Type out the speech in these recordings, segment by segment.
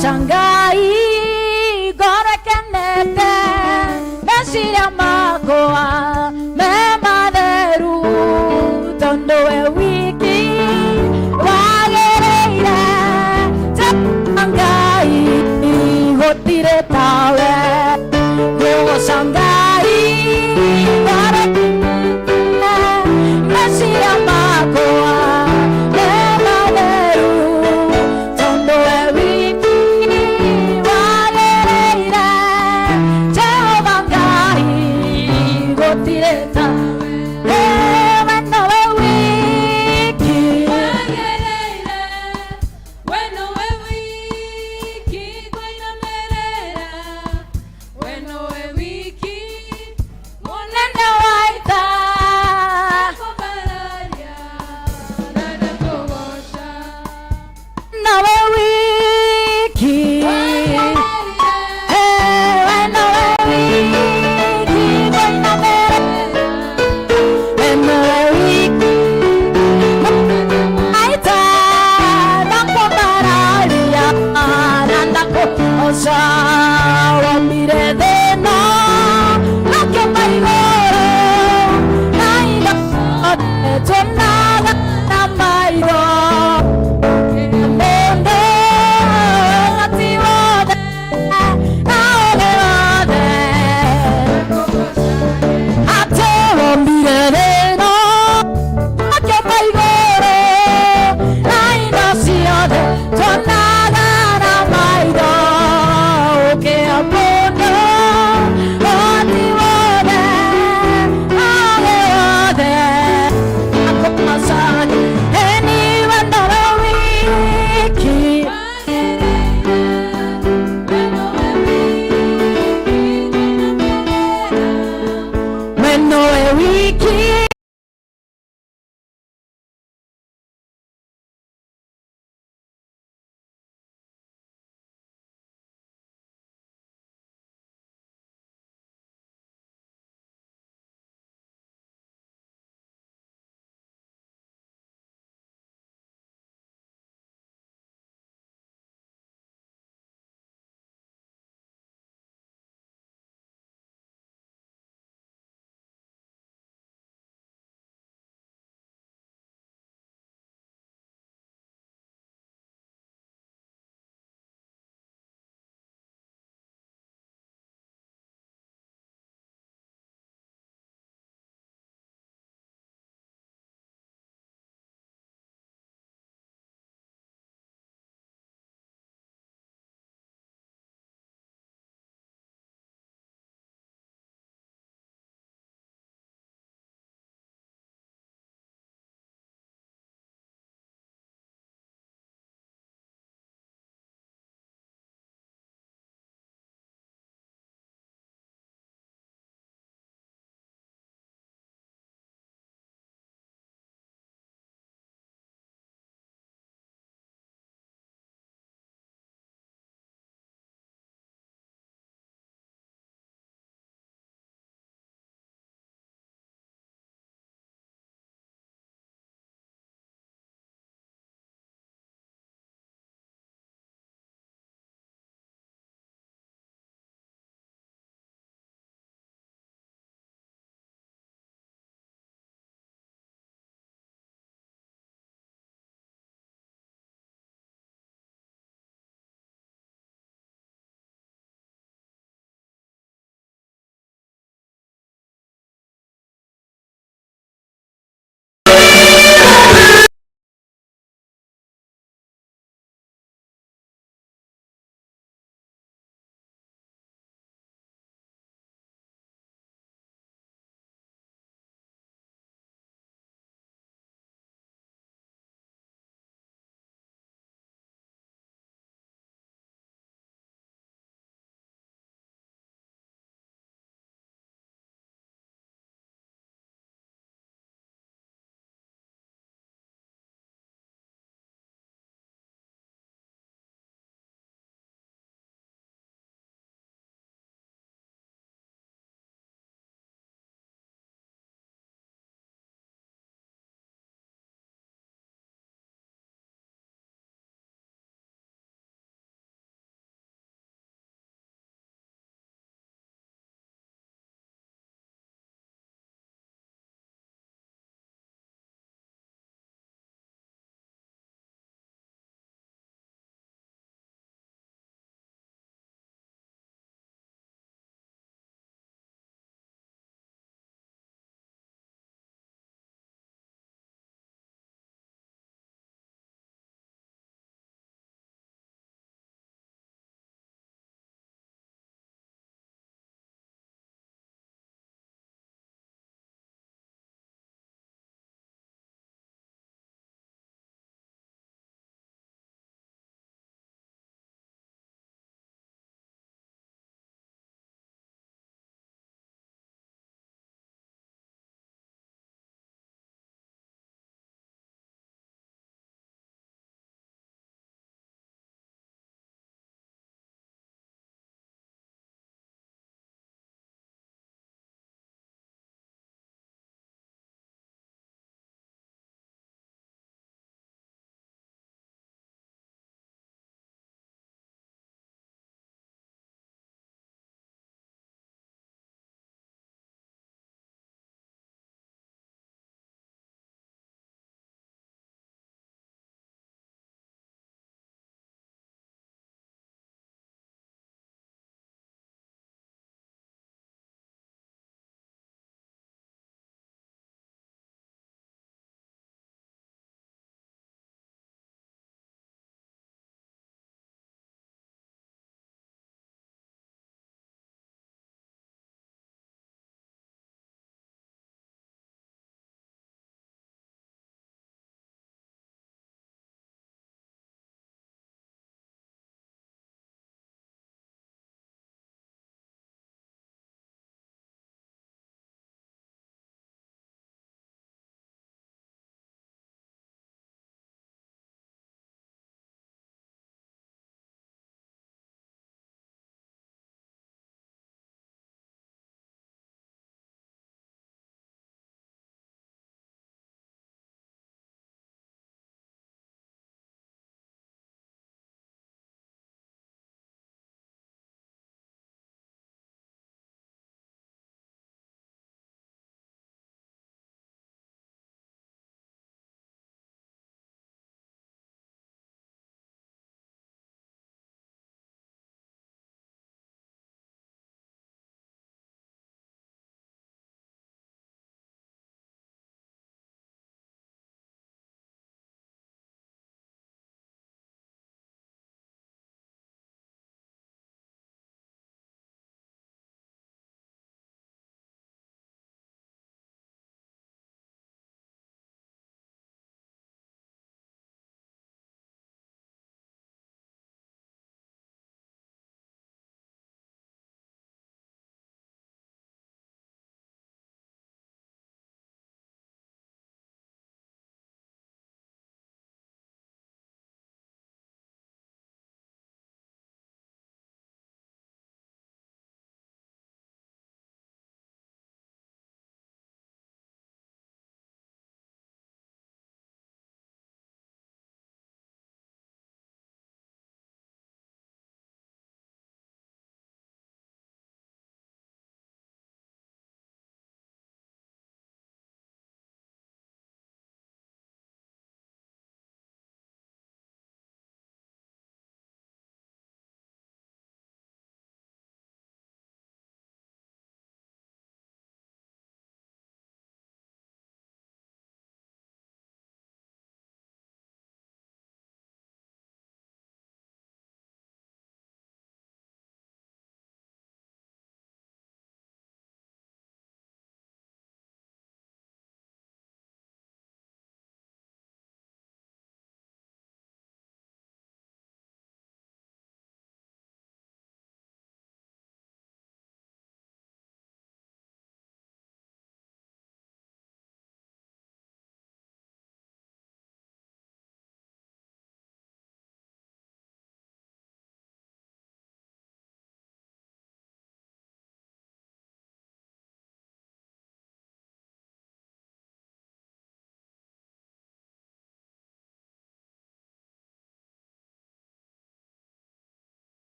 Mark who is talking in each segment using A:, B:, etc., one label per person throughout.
A: Shanghai gorekenete Mesira magoa me maderu tondo e wiki wagereira Shanghai hotire tawe go Shanghai gorekenete Mesira magoa me maderu tondo e wiki wagereira Shanghai hotire tawe Bueno e wiki
B: Bueno e wiki Guaina merera Bueno e wiki
A: Nene waita
B: Kopararia Nana kobosha
A: No e wiki Bueno e wiki Bueno e wiki Waita Nako mararia Nanda kosa Wamire deno Nake maigoro Naida Tonaga na mairo Mondo Natiwode Naoleode Ate wamire deno Nake maigoro Naida siode Tonaga na mairo Oke apondo Natiwode Naoleode Masani anyone that I wiki when no wiki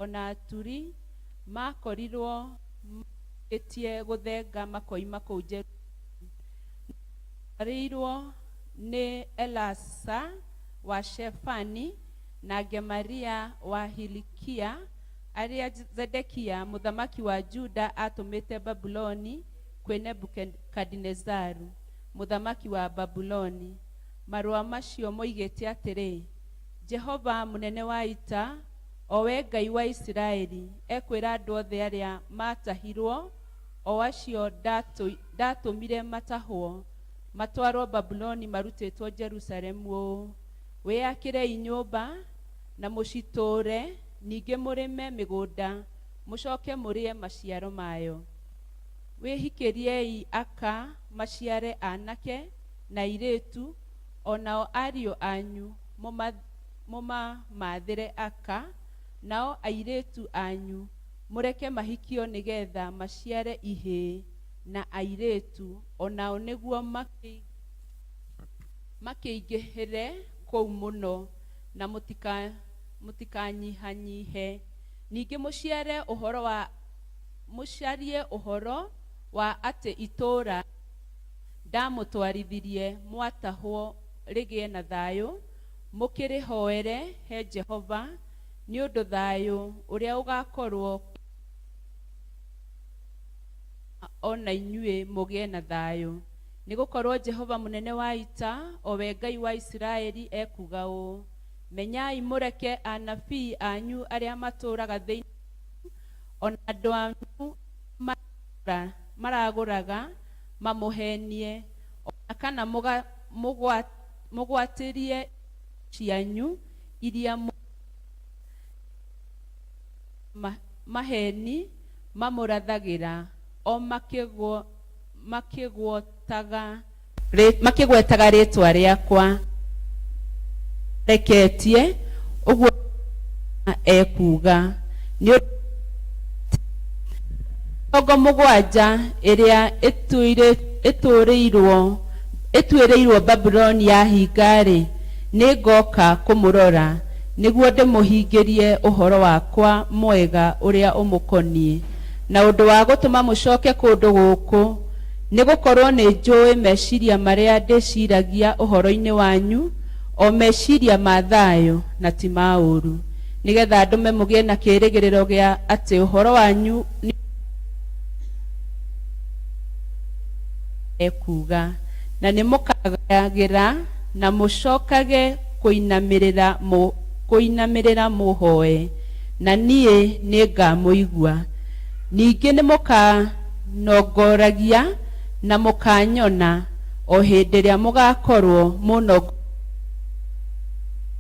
B: ona aturi makorirwo etie guthenga makoima kuu Jerusalemu nĩ Elasa wa Shefani na Gemaria wa Hilikia arĩa Zedekia mũthamaki wa Juda atũmĩte Babuloni kwĩ Nebukadnezaru mũthamaki wa Babuloni. Marũa macio moigĩte atĩrĩ: Jehova mũnene wa ita, o we Ngai wa Isiraeli, ekwĩra andũ othe arĩa matahirwo, o acio ndatũmire matahwo matwarwo Babuloni marutĩtwo Jerusalemu ũũ: wĩakĩrei nyũmba na mũcitũũre, ningĩ mũrĩme mĩgũnda, mũcoke mũrĩe maciaro mayo. Wĩhikĩriei aka maciare anake na airĩtu, o nao ariũ anyu mũmamathĩre aka, nao airĩtu anyu mũreke mahikio nĩgetha maciare ihĩĩ na airĩtu, o nao nĩguo makĩingĩhĩre kũu mũno, na mũtikanyihanyihe. Ningĩ mũcarie ũhoro wa atĩ itũũra ndamũtwarithirie mwatahwo rĩgĩe na thayũ, mũkĩrĩhoere he Jehova, nĩ ũndũ thayũ ũrĩa ũgakorwo ona inyuĩ mũgĩe na thayũ. Nĩ gũkorwo Jehova mũnene wa ita, o we Ngai wa Isiraeli, ekuga ũũ: menyai mũreke anabii anyu arĩa matũũraga thĩinĩ, ona andũ anyu maragũraga mamũhenie, ona kana mũgwatĩrie cianyu iria maheni mamũrathagĩra, o makĩgwetaga rĩtwa rĩakwa. Reketie ũguo ekuga. Nĩ mĩrongo mũgwanja ĩrĩa ĩtuĩrĩirwo Babuloni yahinga-rĩ, nĩngoka kũmũrora, nĩguo ndĩmũhingĩrie ũhoro wakwa mwega ũrĩa ũmũkoniĩ, na ũndũ wa gũtũma mũcoke kũndũ gũkũ, nĩ gũkorwo nĩ njũĩ meciria marĩa ndĩciragia ũhoro-inĩ wanyu, o meciria ma thayũ na ti ma ũũru, nĩgetha ndũme mũgĩe na kĩĩrĩgĩrĩro gĩa atĩ ũhoro wanyu ekuga, na nĩ mũkagayagĩra na mũcokage kũinamĩrĩra mũhoe, na niĩ nĩ ngamũigua. Ningĩ nĩ mũkanongoragia na mũkanyona o hĩndĩ ĩrĩa mũgakorwo mũnongo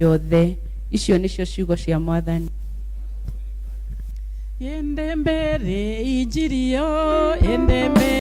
B: yothe. Icio nĩcio ciugo cia Mwathani.
A: Ende mbere injiri yo, ende mbere.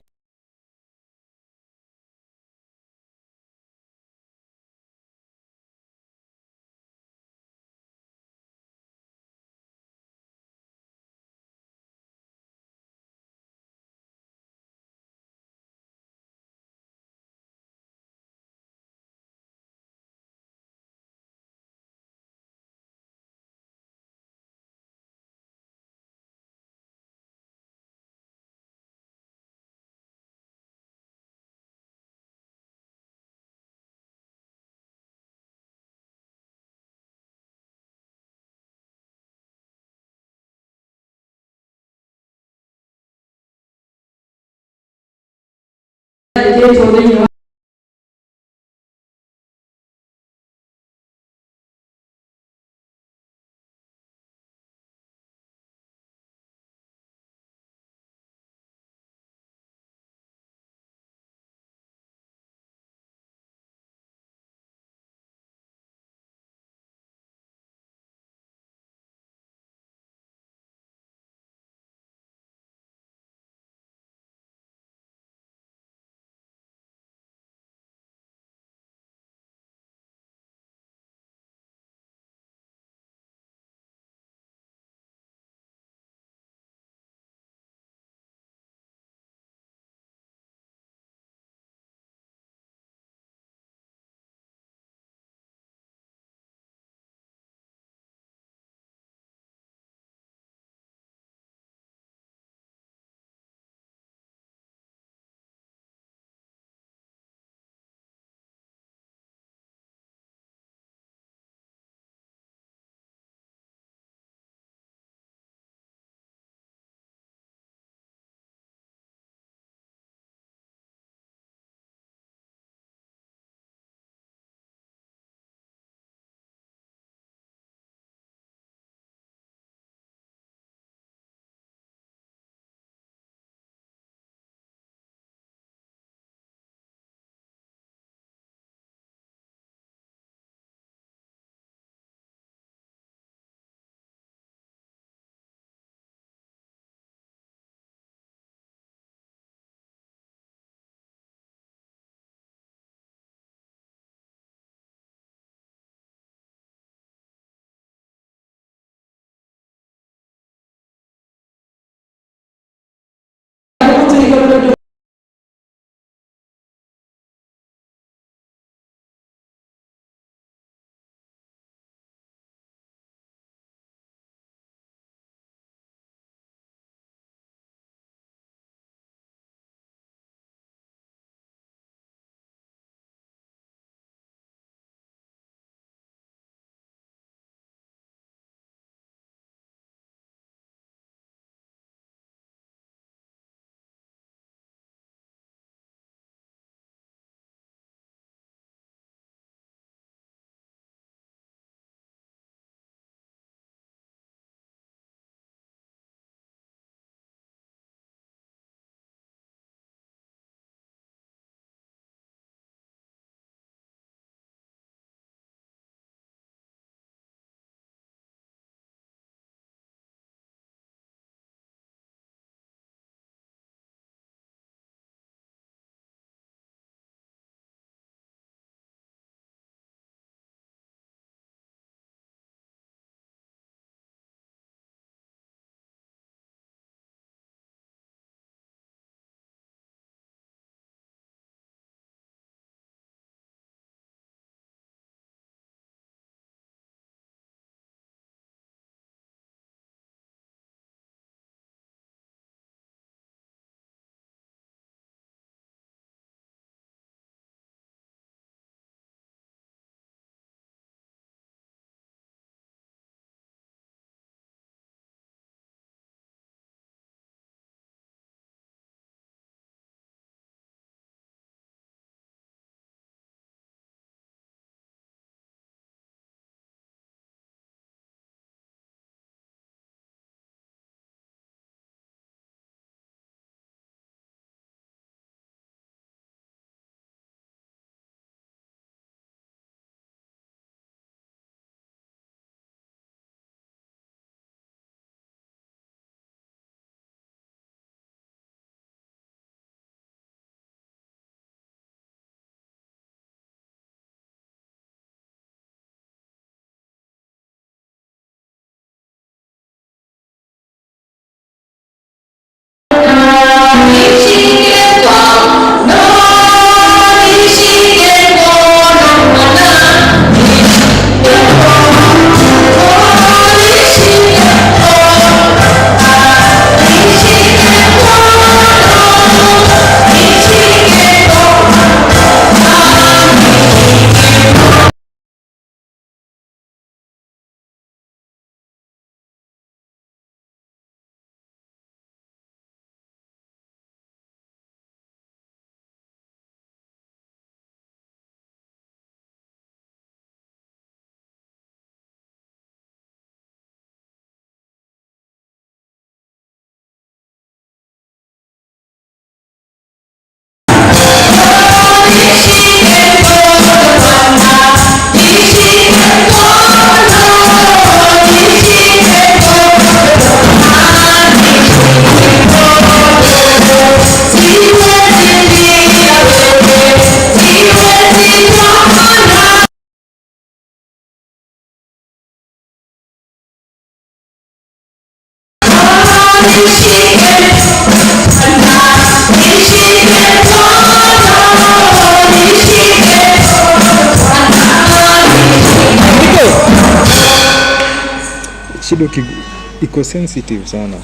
C: Shido iko sensitive sana.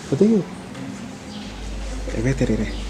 C: Betul. Betul ini.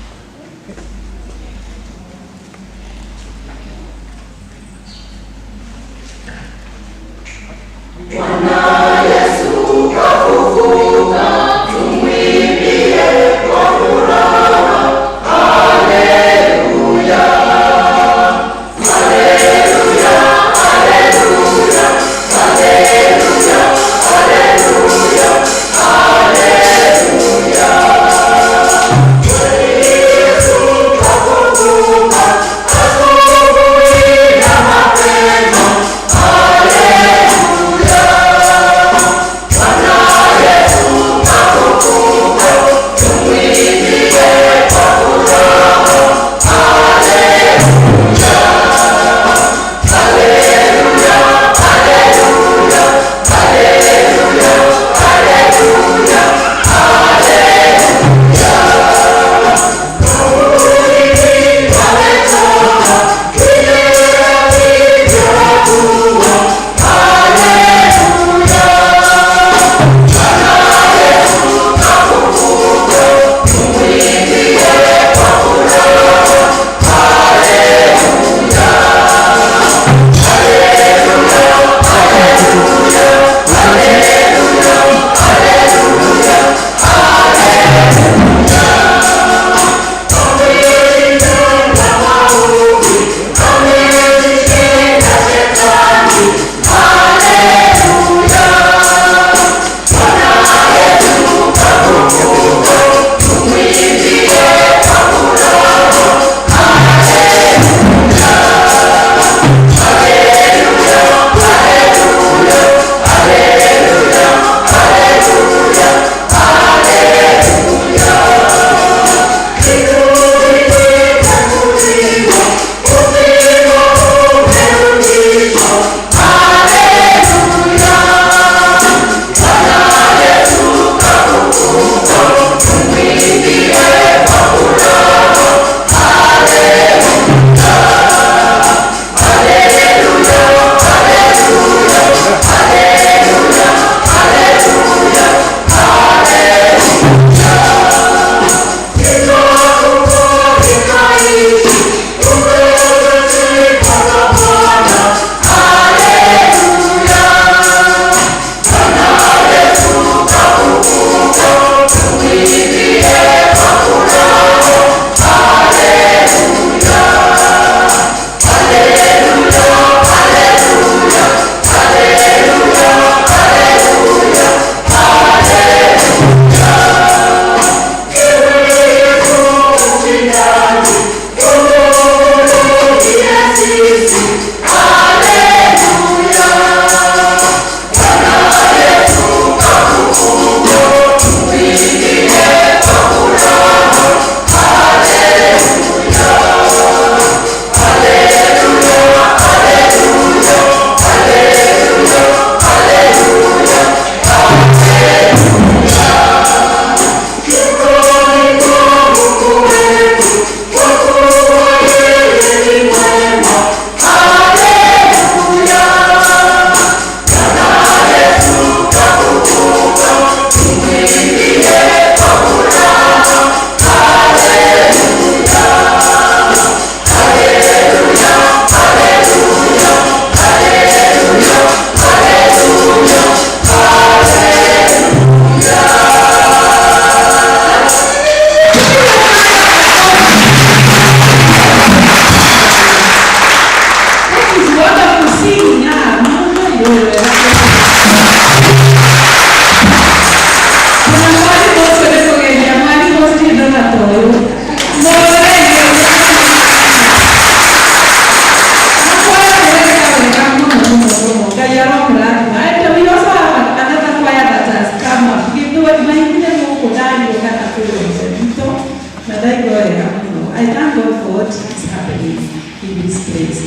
A: I thank God for what is happening in this place.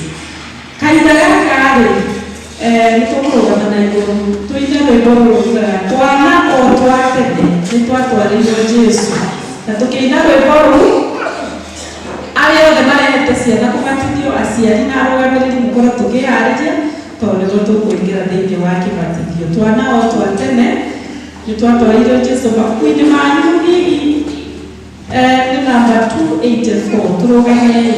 A: Kaida yake nĩtũkũrũgama na igũrũ tũine rwĩmbo rũrugaga twana o twa tene nĩtwatwarĩirwo Jesũ, na tũkĩina rwĩmbo rũu arĩa othe marehete ciana kũbatithio, aciari na arũgamĩrĩri mũkorwo tũkĩharĩria tondũ nĩguo tũkũingĩra thĩinĩ wa kĩbatithio. Twana o twa tene nĩtwatwarĩirwo Jesũ. Mabuku-inĩ manyu hihi nĩ namba 284 tũrũgamei.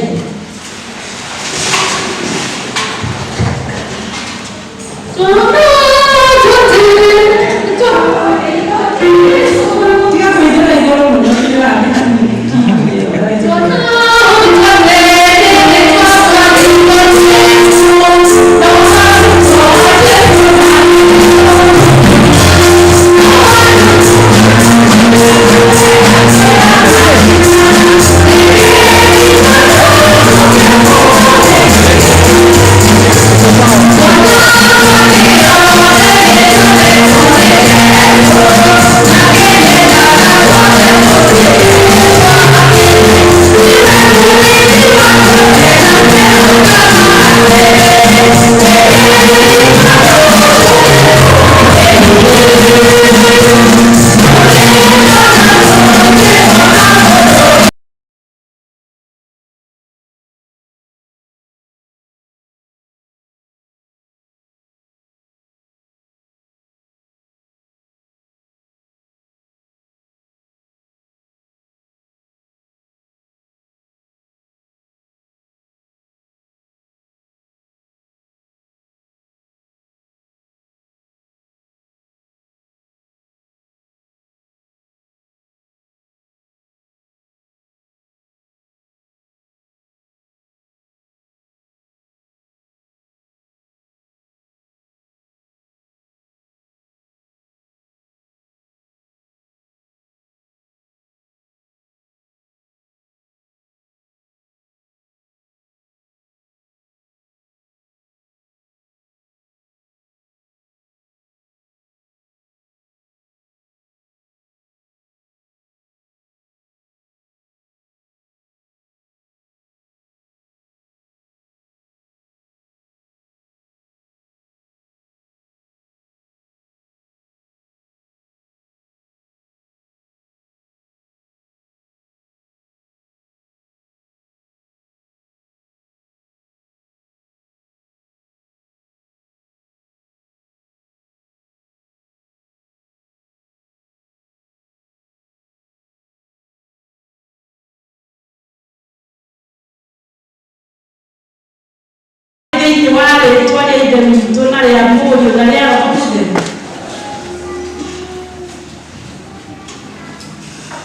A: Wale twale ile mtona ya moyo na leo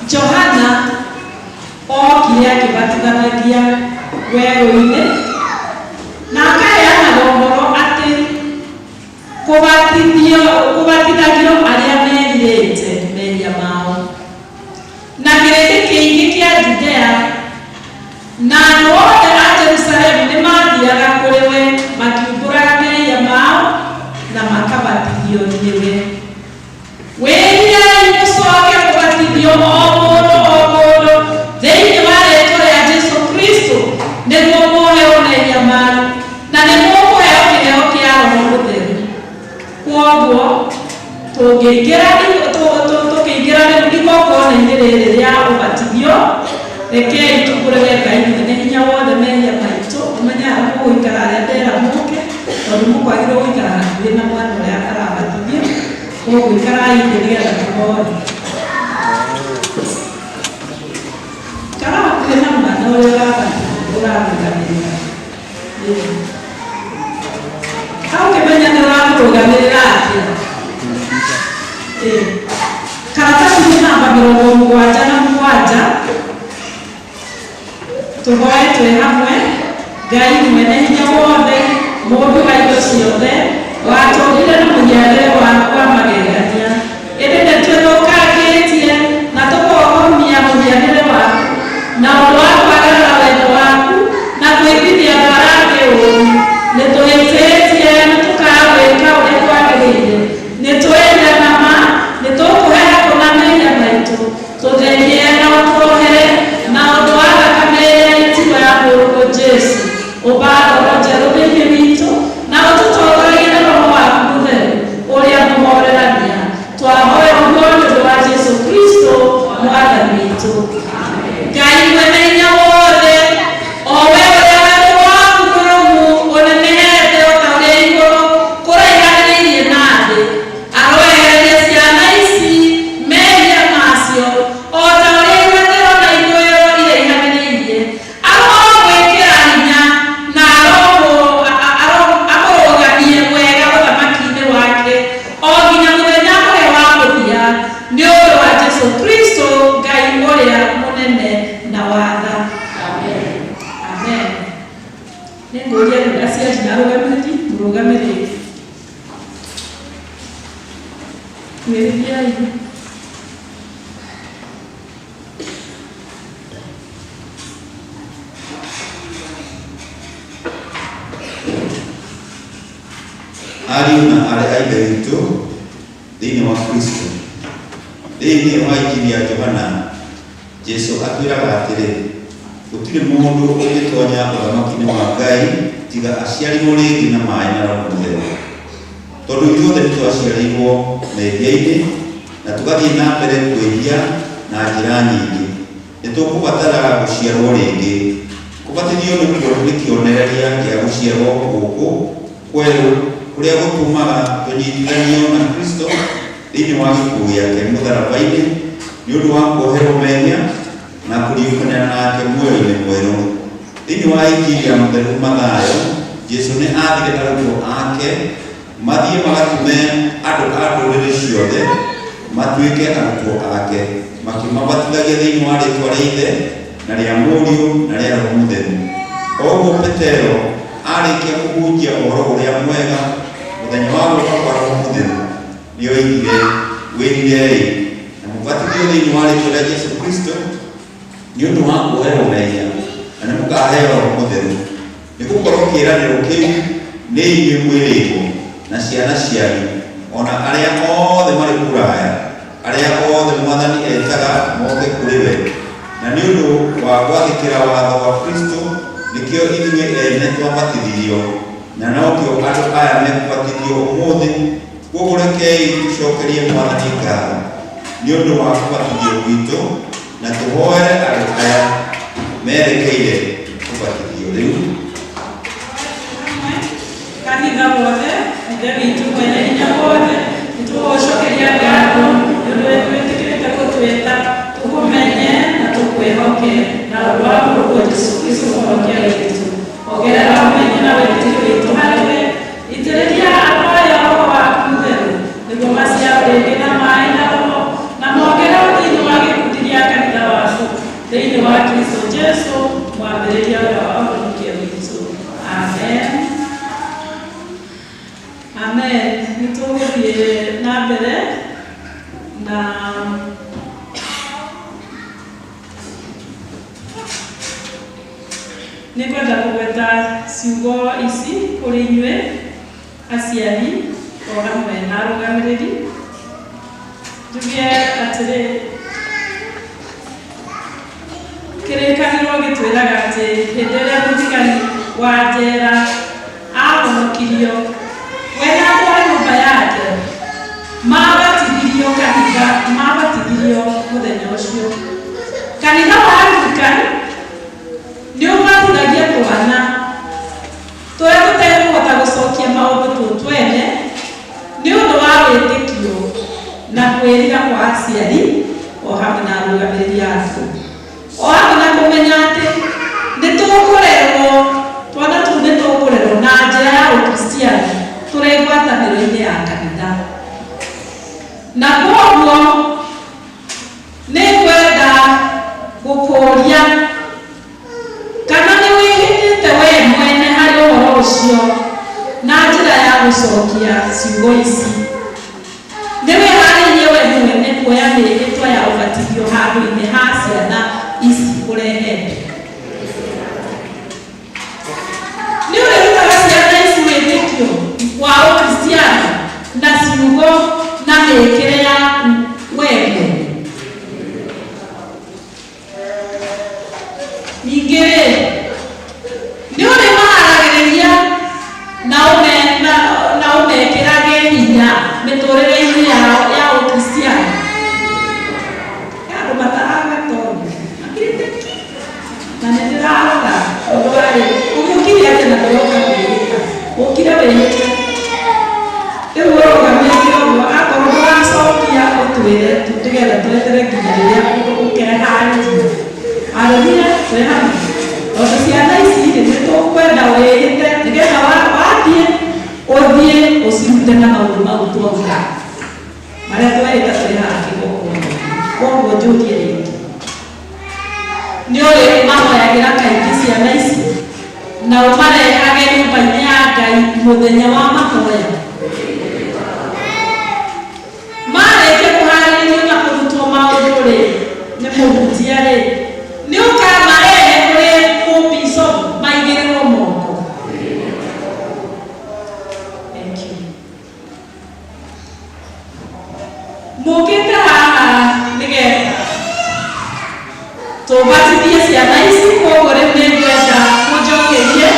A: Johana okia akibatithanagia werũ-inĩ na akayana gomoro atĩ kũbatithagio arĩa merirĩte mehia mao na kĩrĩndĩ kĩingĩ kĩa Judea na andũ othe a Jerusalemu nĩmathiaga kũrĩ we makiumbũraga mehia mao na makabatithio nĩwe. Wĩrire mũcoke kũbatithio o mũndũ thĩinĩ wa rĩĩtwa rĩa Jesũ Kristo nĩguo mũheo mehia manyu na nĩmũkũheo kĩheo kĩa Roho Mũtheru. Kwoguo tũkĩingĩra igongona-inĩ rĩrĩ rĩa ũbatithio, rekei tũkũrege Ngai mũnene hinya wothe mehia maitũ, ũmenyaga mũgũikara arĩa ndera mũke tondũ mũkwagĩrĩirwo gũikara hakuhĩ na mwana ũrĩa arabatithio, kwoguo ikarai thĩ nĩgetha tũhone. Ikara hakuhĩ na mwana ũrĩa ũramũrũgamĩrĩra. Hau ũkĩmenya nĩ ũramũrũgamĩrĩra atĩa? Karatathi namba 77 tũhoe twĩ hamwe. Ngai mwene hinya wothe, mũndũ wa indo ciothe, watũũrire na mũhianĩre wa magegania, ĩndĩ nĩtwĩthũkangĩtie na tũkohomia mũhianĩre waku na ũndũ wa kwagarara wendo waku na kwĩhithia tharange ũũru. Nĩtũhĩtĩtie na tũkawĩka ũrĩa kwagĩrĩire, nĩtwenda nama, nĩtũkũhera kũna mehia maitũ, tũtherie na ũtwohere na ũndũ wa thakame ya itiwa ya mũrũgũ Jesũ, ũbatho njerũ thĩinĩ witũ na ũtũtongoragie na witũ. Ngai mwene hinya wothe, o we ũrĩa wendo waku mũrũmu ũnenehete o ta ũrĩa igũrũ kũraihanĩrĩirie na thĩ, aroehereria ciana ici mehia macio o ta ũrĩa iratĩro na ithũĩro iraihanĩrĩirie. Aromwĩkĩra hinya na amũrũgamie wega ũthamaki-inĩ wake o nginya mũthenya ũrĩa wa mũthia, nĩ ũndũ wa Jesũ Kristo Ngai ũrĩa mũnene na watha. Amen. Amen. Nĩngũria rĩu aciari na arũgamĩrĩri mũrũgamĩrĩri. Mwĩrĩriai.
D: Ariũ na arĩ a Ithe witũ thĩinĩ wa Kristo, thĩinĩ wa Injili ya Johana, Jesũ atwĩraga atĩrĩ, gũtirĩ mũndũ ũngĩtonya ũthamaki-inĩ wa Ngai tiga aciarirwo rĩngĩ na maaĩ na Roho Mũtheru. Tondũ ithuothe nĩ twaciarĩirwo mehia-inĩ na tũgathiĩ na mbere kwĩhia na njĩra nyingĩ, nĩ tũkũbatara gũciarwo rĩngĩ. Kũbatithio nĩ kĩonereria gĩa gũciarwo gũkũ kwerũ kũrĩa gũtũmaga tũnyitithanio na Kristo thĩinĩ wa gĩkuũ gĩake mũtharaba-inĩ nĩ ũndũ wa kuoherwo mehia na kũriũkanĩra nake muoyo-inĩ mwerũ. Thĩinĩ wa Injili ya Mũtheru Mathayo, Jesũ nĩ aathire arutwo ake mathiĩ magatume andũ a ndũrĩrĩ ciothe matuĩke arutwo ake, makĩmabatithagia thĩinĩ wa rĩĩtwa rĩa Ithe na rĩa Mũriũ na rĩa Roho Mũtheru. O ũguo Petero arĩkia kũhunjia ũhoro ũrĩa mwega mũthenya wa gũũka kwa Roho Mũtheru, nĩoigire, wĩrirei na mũbatithio thĩinĩ wa rĩĩtwa rĩa Jesũ Kristo nĩ ũndũ wa kuoherwo mehia na nĩ mũkaheo Roho Mũtheru, nĩgũkorwo kĩĩranĩro kĩu nĩ inyuĩ mwĩrĩtwo na ciana cianyu, ona arĩa othe marĩ kũraya, arĩa othe Mwathani etaga moke kũrĩ we. Na nĩ ũndũ wa gwathĩkĩra watho wa Kristo nĩkĩo ithuĩ ene twabatithirio, na nokĩo andũ aya mekũbatithio ũmũthĩ. Koguo rekei tũcokerie Mwathani ngatho nĩ ũndũ wa kũbatithio gwitũ na tũhoere andũ aya merekeire kũbatithio rĩu.
A: Kanitha wothe, Ithe witũ mwene hinya wothe, nĩtũgũcokeria ngatho nĩ ũndũ wĩtĩkĩrĩte gũtwĩta tũkũmenye na tũkwĩhoke na ũndũ wa mũrũguo Jesũ Kristo mũhonokia witũ. Ongerera ũmenyo na wĩtĩkio witũ harĩ we, itĩrĩria andũ aya Roho waku Mũtheru nĩguo maciarwo rĩngĩ na maaĩ na Roho, na mongererwo thĩinĩ wa gĩkundi gĩa kanitha waku thĩinĩ wa Kristo Jesũ mwambĩrĩria ũrĩa wa ũhonokia witũ. Amen. Amen. Nĩtũgũthiĩ na mbere na nĩngwenda kũgweta ciugo ici kũrĩ inyuĩ aciari o hamwe na arũgamĩrĩri. Njuge atĩrĩ, kĩrĩkanĩro gĩtwĩraga atĩ hĩndĩ ĩrĩa mũthigari wa njera ahonokirio, we na andũ a nyũmba yake mabatithirio kanitha, mabatithirio mũthenya ũcio. Kanitha wa Anglican nĩ ũbatithagia twana tũrĩa tũtekũhota gũcokia maũndũ twene nĩ ũndũ wa wĩtĩkio na kwĩrira kwa aciari o hamwe na arũgamĩrĩri aku, o hamwe na kũmenya atĩ nĩ tũkũrerwo, twana tũu nĩ tũkũrerwo na njĩra ya ũkristiani tũrĩ ngwatanĩro-inĩ ya kanitha. Na koguo nĩ ngwenda gũkũria kana nĩ wĩhĩtĩte we mwene harĩ ũhoro ũcio na njĩra ya gũcokia ciugo ici. Nĩ wĩharĩirie we mwene kuoya mĩĩhĩtwa ya ũbatithio handũ-inĩ ha ciana ici ũrehete. Nĩ ũrĩrutaga ciana ici wĩtĩkio wa ũkristiano na ciugo na mĩĩkĩre yaku we mwene. Ningĩ nĩ ũrĩ maharagĩrĩria na ũmekĩrage hinya mĩtũrĩre-inĩ ya ũkristiano. Andũ mataraga tondũ tugetha twetere nginya rĩrĩa ũkeharĩria. Haleluya, twĩ hamwe. Tondũ ciana ici nĩ tũkwenda wĩhĩte nĩgetha wathiĩ ũthiĩ ũcirute na maũndũ mau twauga marĩa twĩhĩte twĩ haha kĩgongona. Koguo njũrie rĩngĩ, nĩ ũrĩ mahoyagĩra kaingĩ ciana ici na ũmarehage nyũmba-inĩ ya Ngai mũthenya wa mahoya? Marĩkia kũharĩrĩrio na kũrutwo maũndũ rĩ, nĩ mũhunjia rĩ, nĩ ũkamarehe kũrĩ mũbicop maigĩrĩrwo moko. Thank you. Mũkĩte haha nĩgetha tũbatithie ciana ici, koguo rĩu nĩ ngwenda mũnjokerie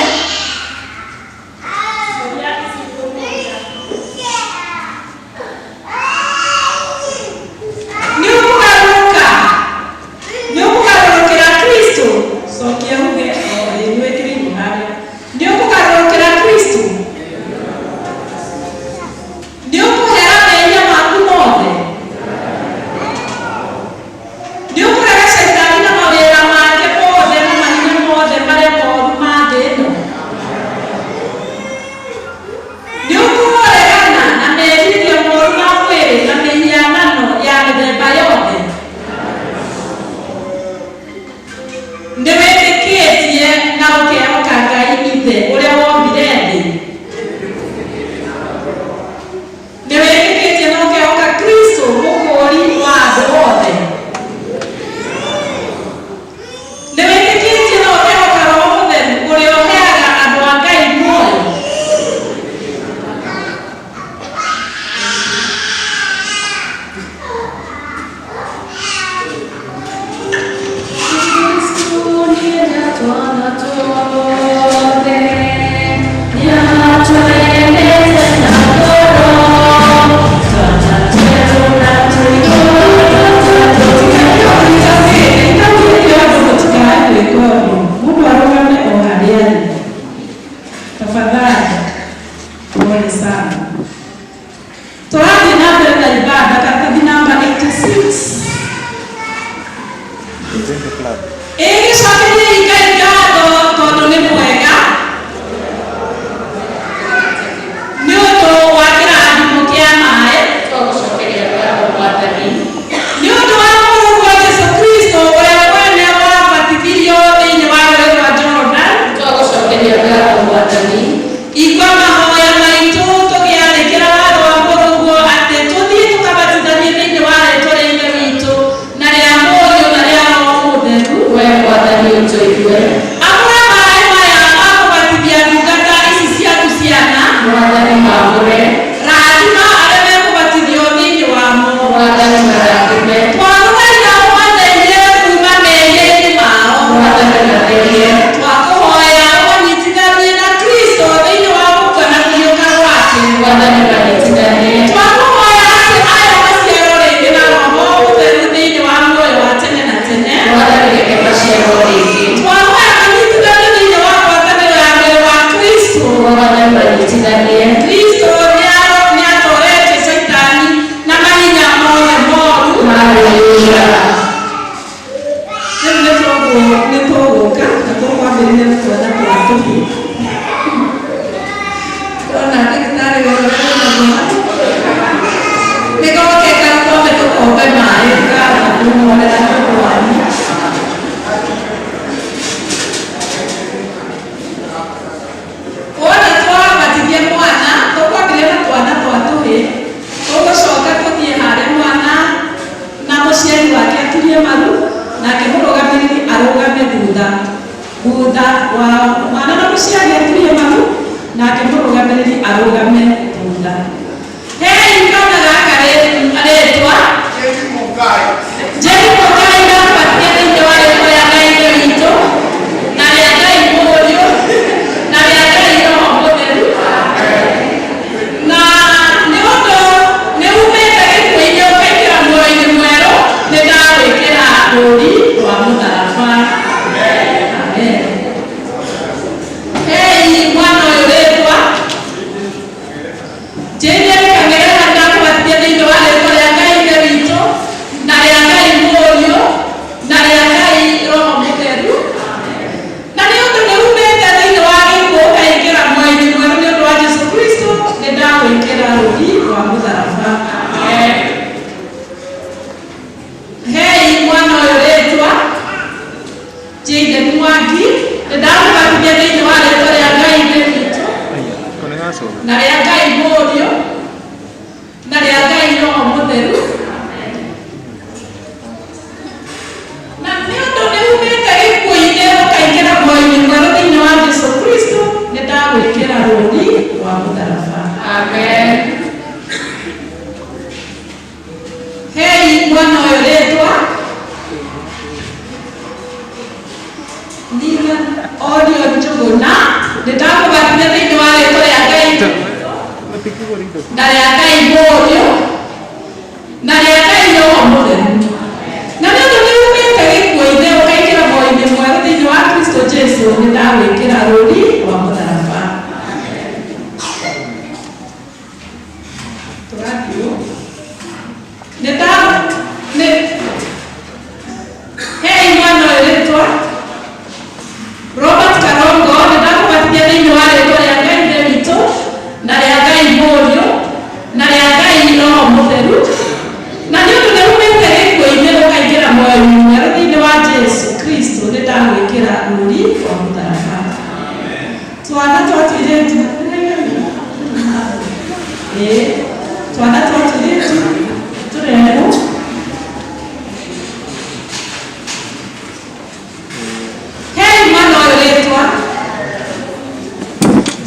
A: audio njuguna nditakubatithia thiini wa rĩtwa rĩa Ngai na rĩa Ngai Mũriũ na rĩa Ngai Roho Mũtheru. Na nĩ ũndũ nĩ umĩte gĩkuũ-inĩ ũkaingĩra muoyo-inĩ mwerũ thĩinĩ wa Kristo Jesu, nĩ ndagwĩkĩra rũũri rwa mũtharaba. Tũrathiĩ hei mwana ũyũ rĩtwa Robert Karongo, nĩ ndakũbatithia thĩinĩ wa rĩtwa rĩa Ngai Ithe witũ na rĩa Ngai Mũriũ na rĩa Ngai Roho Mũtheru. Na nĩ ũndũ nĩ umĩte gĩkuũ-inĩ ũkaingĩra muoyo-inĩ mwerũ thĩinĩ wa Jesu Kristo, nĩ ndagwĩkĩra rũũri rwa mũtharaba. Twana twa tũirĩtu twana twa tũirĩtu tũrerwo hei mwana ũyũ rĩtwa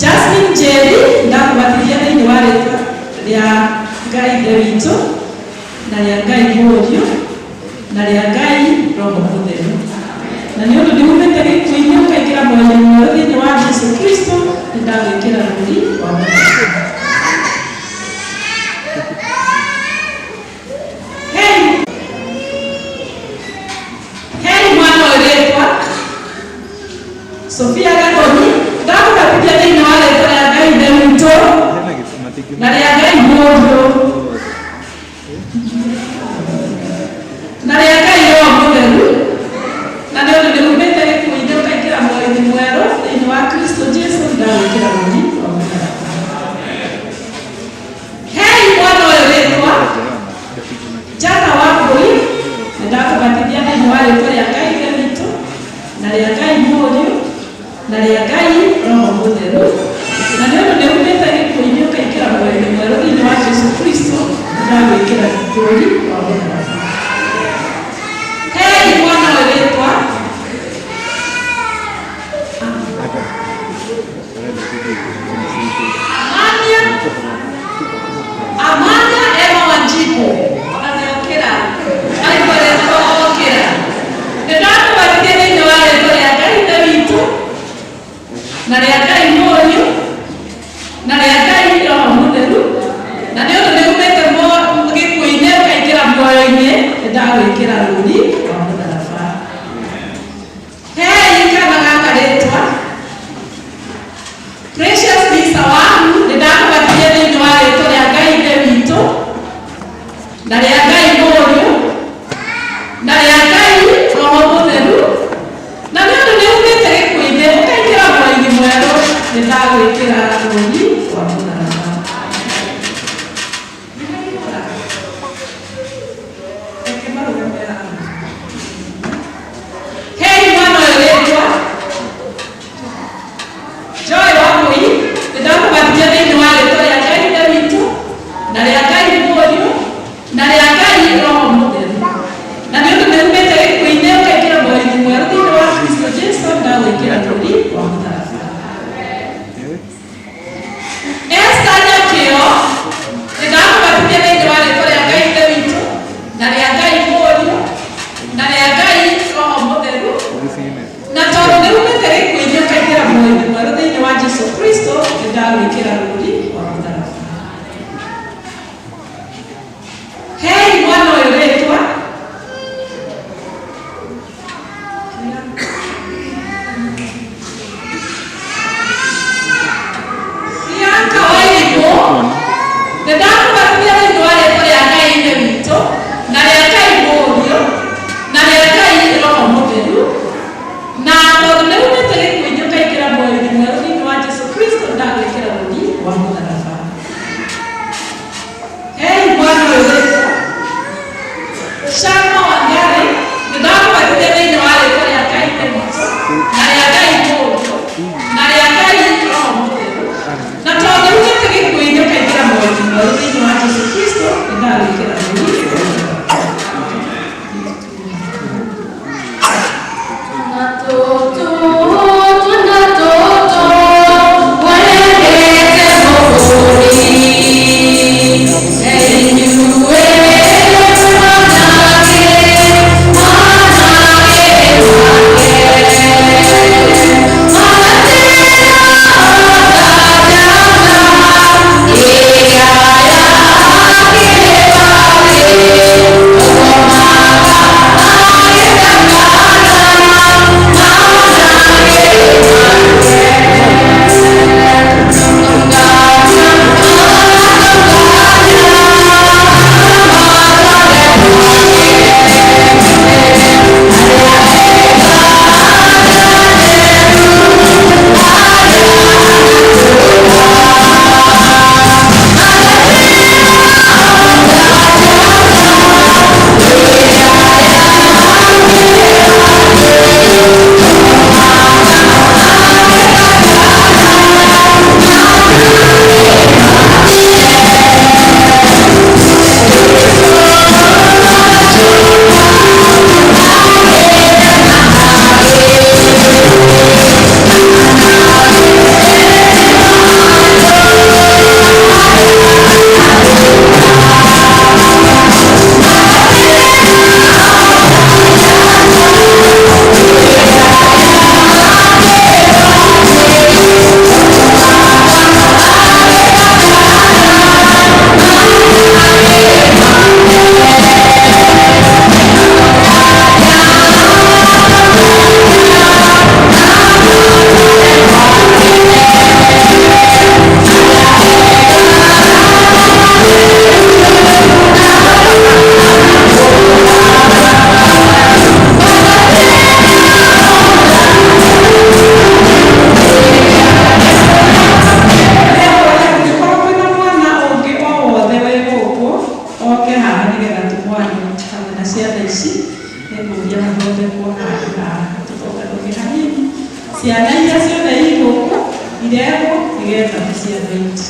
A: Justin Njeri, ndakubatithia thĩinĩ wa rĩtwa rĩa Ngai Ithe witũ na rĩa Ngai Mũriũ na rĩa Ngai Roho Mũtheru. Na nĩ ũndũ nĩ umĩte gĩkuũ-inĩ ũkaingĩra muoyo-inĩ mwerũ thĩinĩ wa Jesu Kristo, nĩ ndagwĩkĩra rũũri rwa mũtharaba. Hei mwana ũyũ rĩtwa Sofia Gatoni, ndakubatithia thĩinĩ wa rĩtwa rĩa Ngai Ithe witũ na rĩa Ngai Mũriũ na rĩa Ngai Roho Mũtheru. Na nĩ ũndũ nĩ umĩte gĩkuũ-inĩ ũkaingĩra muoyo-inĩ mwerũ thĩinĩ wa Kristo Jesu, nĩ ndagwĩkĩra rũũri rwa mũtharaba. Hei mwana ũyũ rĩtwa Jana Wambui, nĩ ndakubatithia thĩinĩ wa rĩtwa rĩa Ngai Ithe witũ na rĩa Ngai Mũriũ na rĩa Ngai Roho Mũtheru. Na nĩ ũndũ nĩ umĩte gĩkuũ-inĩ ũkaingĩra muoyo-inĩ mwerũ thĩinĩ wa Jesu Kristo, nĩ ndagwĩkĩra rũũri rwa mũtharaba. Hei mwana ũyũ rĩtwa Amania Emma Wanjiku, anaokera aikoretwo okera. Nĩ ndakubatithia thĩinĩ wa rĩtwa rĩa Ngai Ithe witũ na rĩa Ngai Mũriũ na rĩa Ngai Roho Mũtheru. Na nĩ ũndũ nĩ umĩte gĩkuũ-inĩ ũkaingĩra muoyo-inĩ, nĩ ndagwĩkĩra rũũri rwa mũtharaba. Hei kana gaka rĩtwa Precious Lisa Wangu, nĩ ndakubatithia thĩinĩ wa rĩtwa rĩa Ngai Ithe witũ na rĩa Ngai Mũriũ na rĩa Ngai Roho Mũtheru. Na nĩ ũndũ nĩ umĩte gĩkuũ-inĩ ũkaingĩra muoyo-inĩ mwerũ, nĩ ndagwĩkĩra rũũri rwa mũtharaba. Hei mwana ũyũ rĩtwa Joy Wambui, nĩ ndakubatithia thĩinĩ wa rĩtwa rĩa Ngai Ithe witũ na rĩa Ngai Mũriũ na rĩa Ngai Roho Mũtheru. Na nĩ ũndũ nĩ umĩte gĩkuũ-inĩ ũkaingĩra muoyo-inĩ mwerũ thĩinĩ wa Kristo Jesu, ndagwĩkĩra rũũri rwa mũtharaba. Esther Nyakĩo, nĩ ndakubatithia thĩinĩ wa rĩtwa rĩa Ngai Ithe witũ na rĩa Ngai Mũriũ na rĩa Ngai Roho Mũtheru. Na tondũ nĩ umĩte gĩkuũ-inĩ ũkaingĩra muoyo-inĩ mwerũ thĩinĩ wa Jesu Kristo, nĩ ndagwĩkĩra rũũri rwa mũtharaba. Hei mwana ũyũ rĩtwa Bianca Wairimu, nĩ ndakubatithia thĩinĩ wa rĩtwa rĩa Ngai Ithe witũ na rĩa Ngai Mũriũ na rĩa Ngai Roho Mũtheru. Na tondũ nĩ umĩte gĩkuũ-inĩ ũkaingĩra muoyo-inĩ mwerũ thĩinĩ wa Jesu Kristo, ndagwĩkĩra rũũri rwa mũtharaba. Hei mwana ũyũ rĩtwa Shama Wangari, nĩ ndakubatithia thĩinĩ wa rĩtwa rĩa Ngai Ithe ciana iria ciothe igũkũ irehwo nĩgetha tũciathĩte.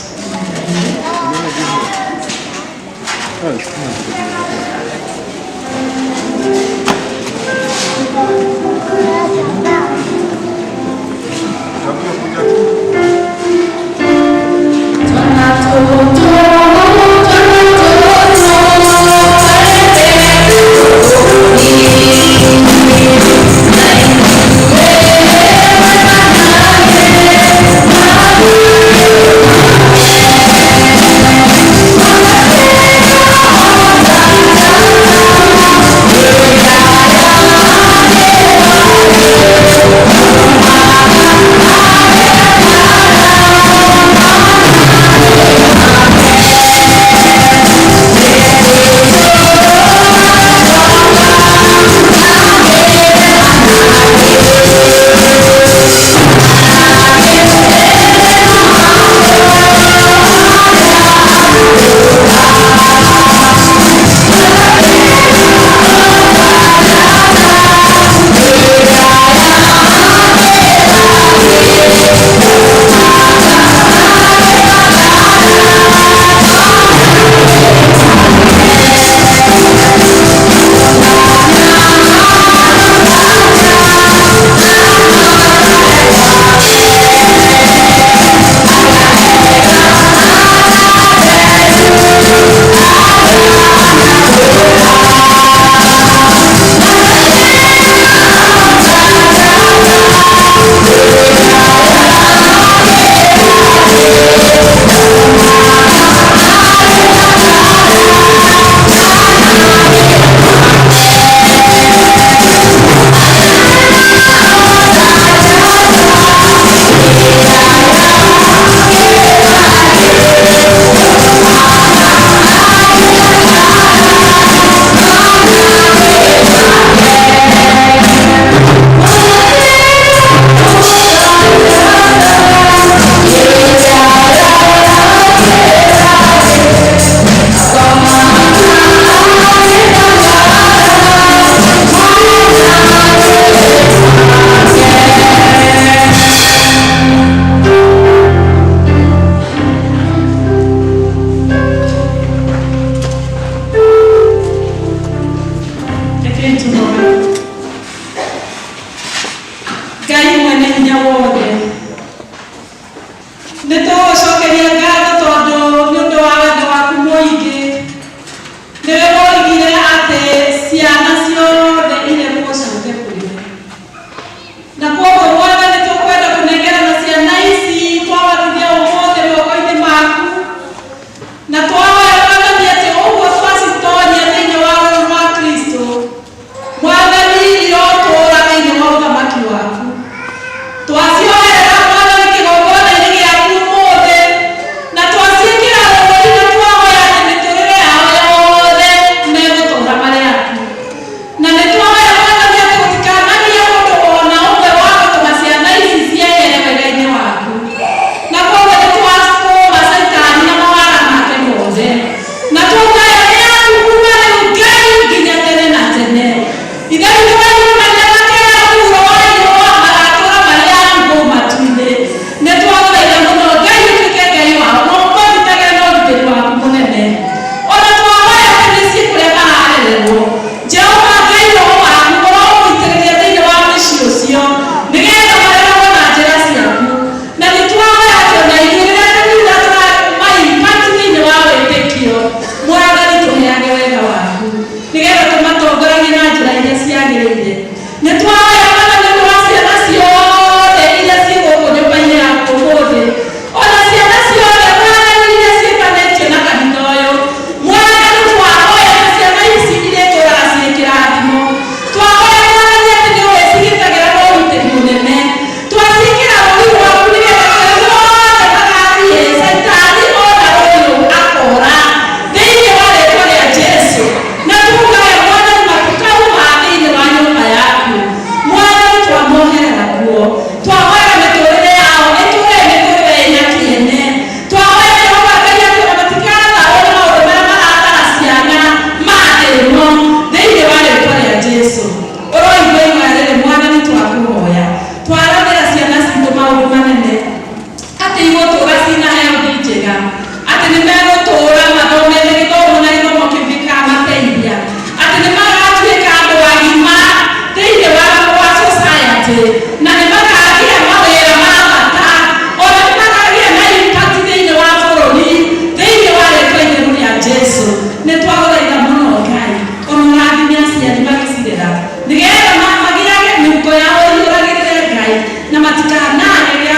A: matikanage gĩa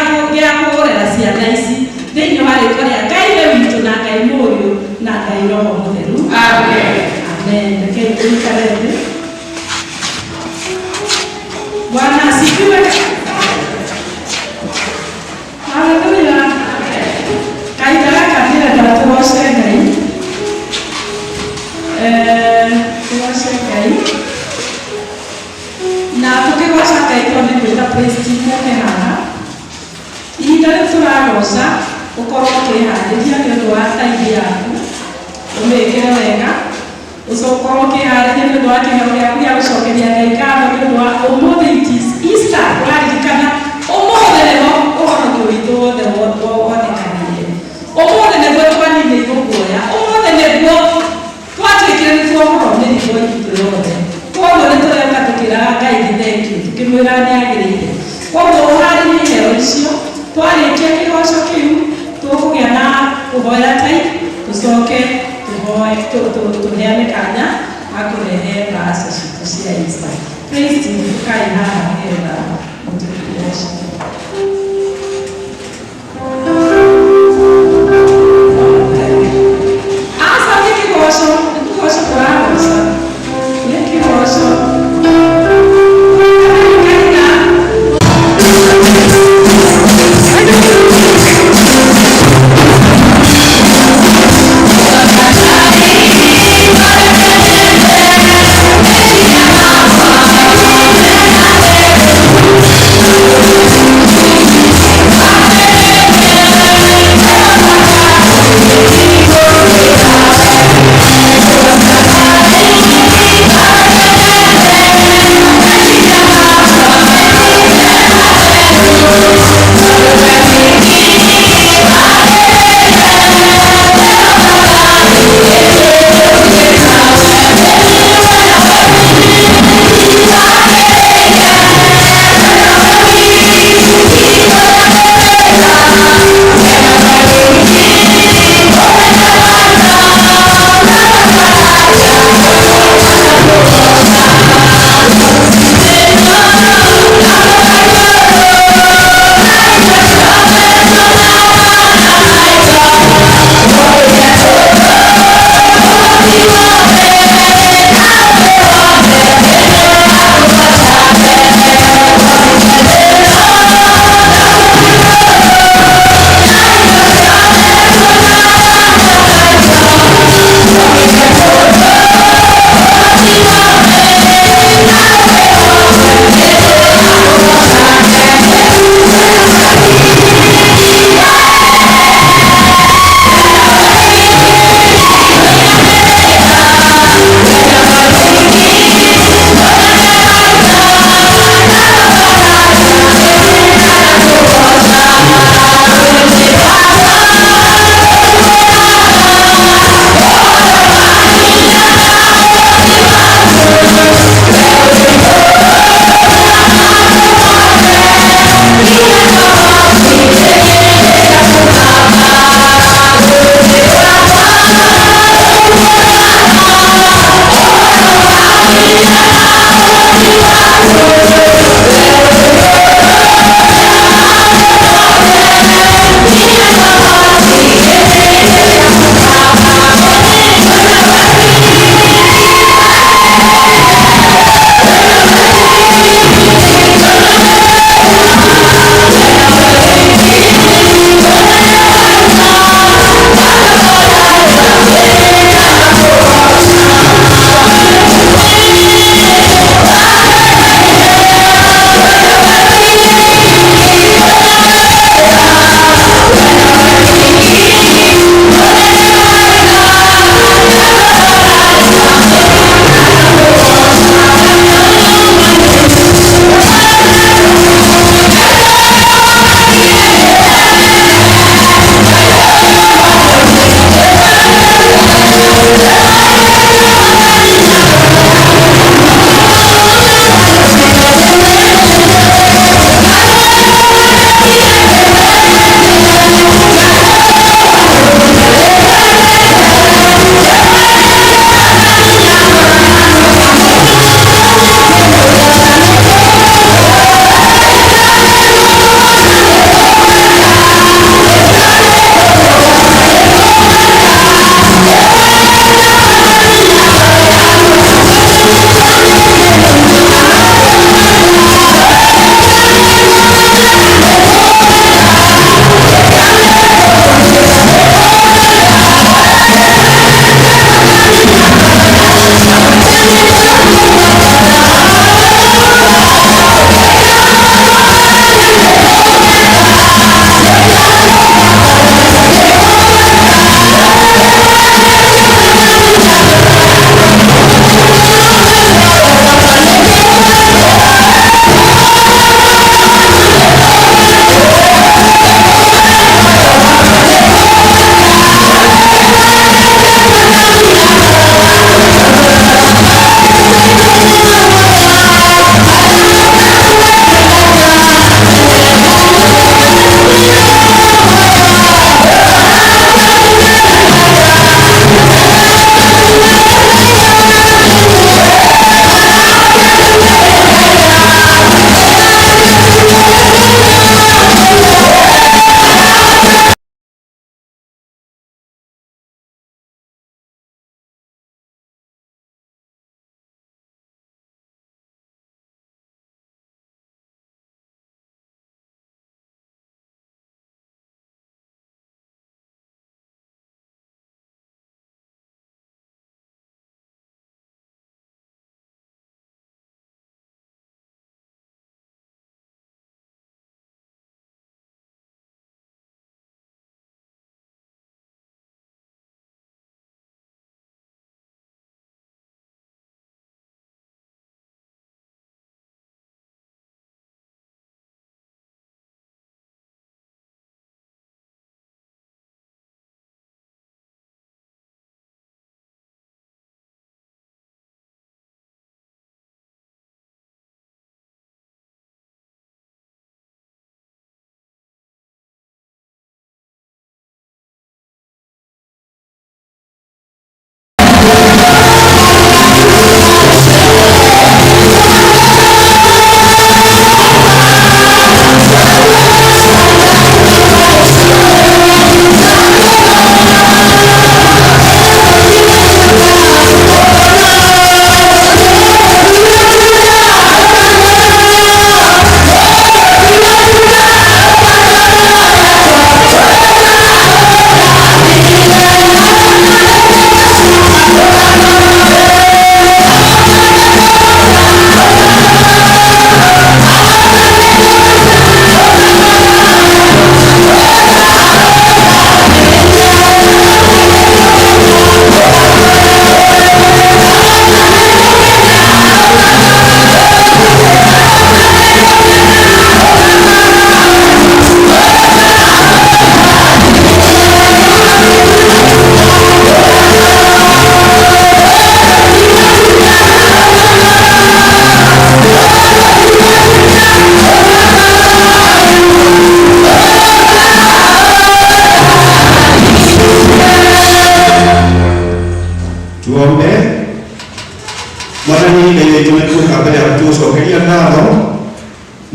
A: kũgũrĩra ciana ici thĩinĩ wa rĩtwa rĩa Ngai witũ na Ngai Mũriũ na Ngai Roho Mũtheru. Amen. Amen. Rekei tũikare thĩ. Bwana asifiwe. Haleluya. Kaita gaka ndĩrenda tũgoce Ngai. Tũgoce Ngai. Na tũkĩgoca Ngai tondũ nĩ gwĩta praise team moke haha. Ihinda rĩu tũragoca ũkorwo ũkĩharĩria nĩ ũndũ wa tithe yaku, ũmĩkĩre wega, ũkorwo ũkĩharĩria nĩ ũndũ wa kĩheo gĩaku gĩa gũcokeria Ngai ngatho nĩ ũndũ wa ũmũthĩ it is Easter, ũraririkana ũmũthĩ nĩho ũhonokio witũ wothe wonekanire. Ũmũthĩ nĩguo twaninĩirwo guoya, ũmũthĩ nĩguo twatuĩkire nĩ tuohorwo mĩrigo itũ yothe. Koguo nĩ tũreka tũkĩraga Ngai thank you, tũkĩmwĩra nĩ agĩrĩire. Koguo ũharĩrie iheo icio, twarĩkia kĩgoco kĩu tũkũgĩa na kũhoya time, tũcoke tũheane kanya ga kũrehe mbaca citũ cia Easter. Praise team, tũkae haha nĩgetha mũtũkĩgoce. Asa nĩ kĩgoco, nĩ kĩgoco tũragoca. Nĩ kĩgoco.
E: Thank you.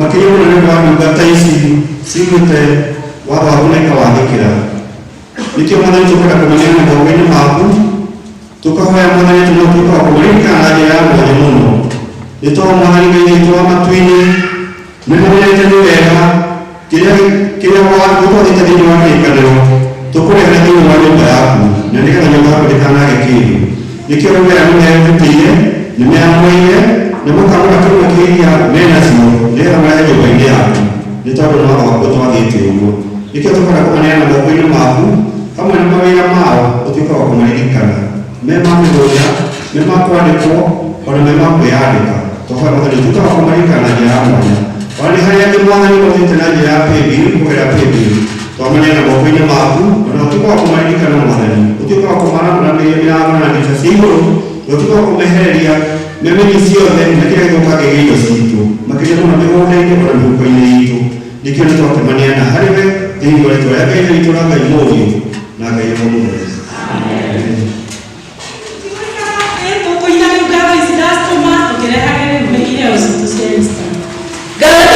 E: makĩria mũno nĩ ũndũ wa ndungata ici cigĩte watho wa kũneka wathĩkĩra. Nĩkĩo Mwathani tũkwenda kũmaneana moko-inĩ maku, tũkahoya Mwathani tũtuĩke wa kũmaririkana na njĩra ya mwanya mũno. Nĩ tondũ Mwathani Ngai witũ wa matu-inĩ nĩ mũmenyete nĩ wega kĩrĩa gũtwarĩte thĩinĩ wa kĩrĩkanĩro tũkũrehera thĩinĩ wa nyũmba yaku, na nĩgetha nyũmba yaku ndĩkanage kĩndũ. Nĩkĩo rĩu wĩra nĩmerutĩire, nĩmeamũrĩire, na mũkamũra kĩmwe kĩa iria menacio nĩgetha marehe nyũmba-inĩ yaku, nĩ tondũ nĩ watho waku twagĩte ũguo. Nĩkĩo tũkwenda kũmaneana moko-inĩ maku hamwe na mawĩra mao ũtuĩke wa kũmaririkana, me ma mĩgũnda, me ma kwandĩkwo, ona me ma kwĩyandĩka. Tũkwenda Mwathani ũtuĩke wa kũmaririkana na njĩra ya mwanya. Ona nĩ harĩa angĩ Mwathani mathiĩte na njĩra ya paybill, kũgerera paybill, twamaneana moko-inĩ maku, ona ũtuĩke wa kũmaririkana Mwathani, ũtuĩke wa kũmaramũra mĩrango na mbeca cia igũrũ, na ũtuĩke wa kũmehereria memenyi ciothe na kĩrĩa gĩthũkangagia indo citũ, makĩria mũno mĩgũnda-inĩ ona mĩhuko-inĩ itũ. Nĩkĩo nĩ twakĩmaneana harĩwe thĩinĩ wa rĩĩtwa rĩa Ngai witũ na Ngai Mũriũ na Ngai Mũtheru.
F: Yeah.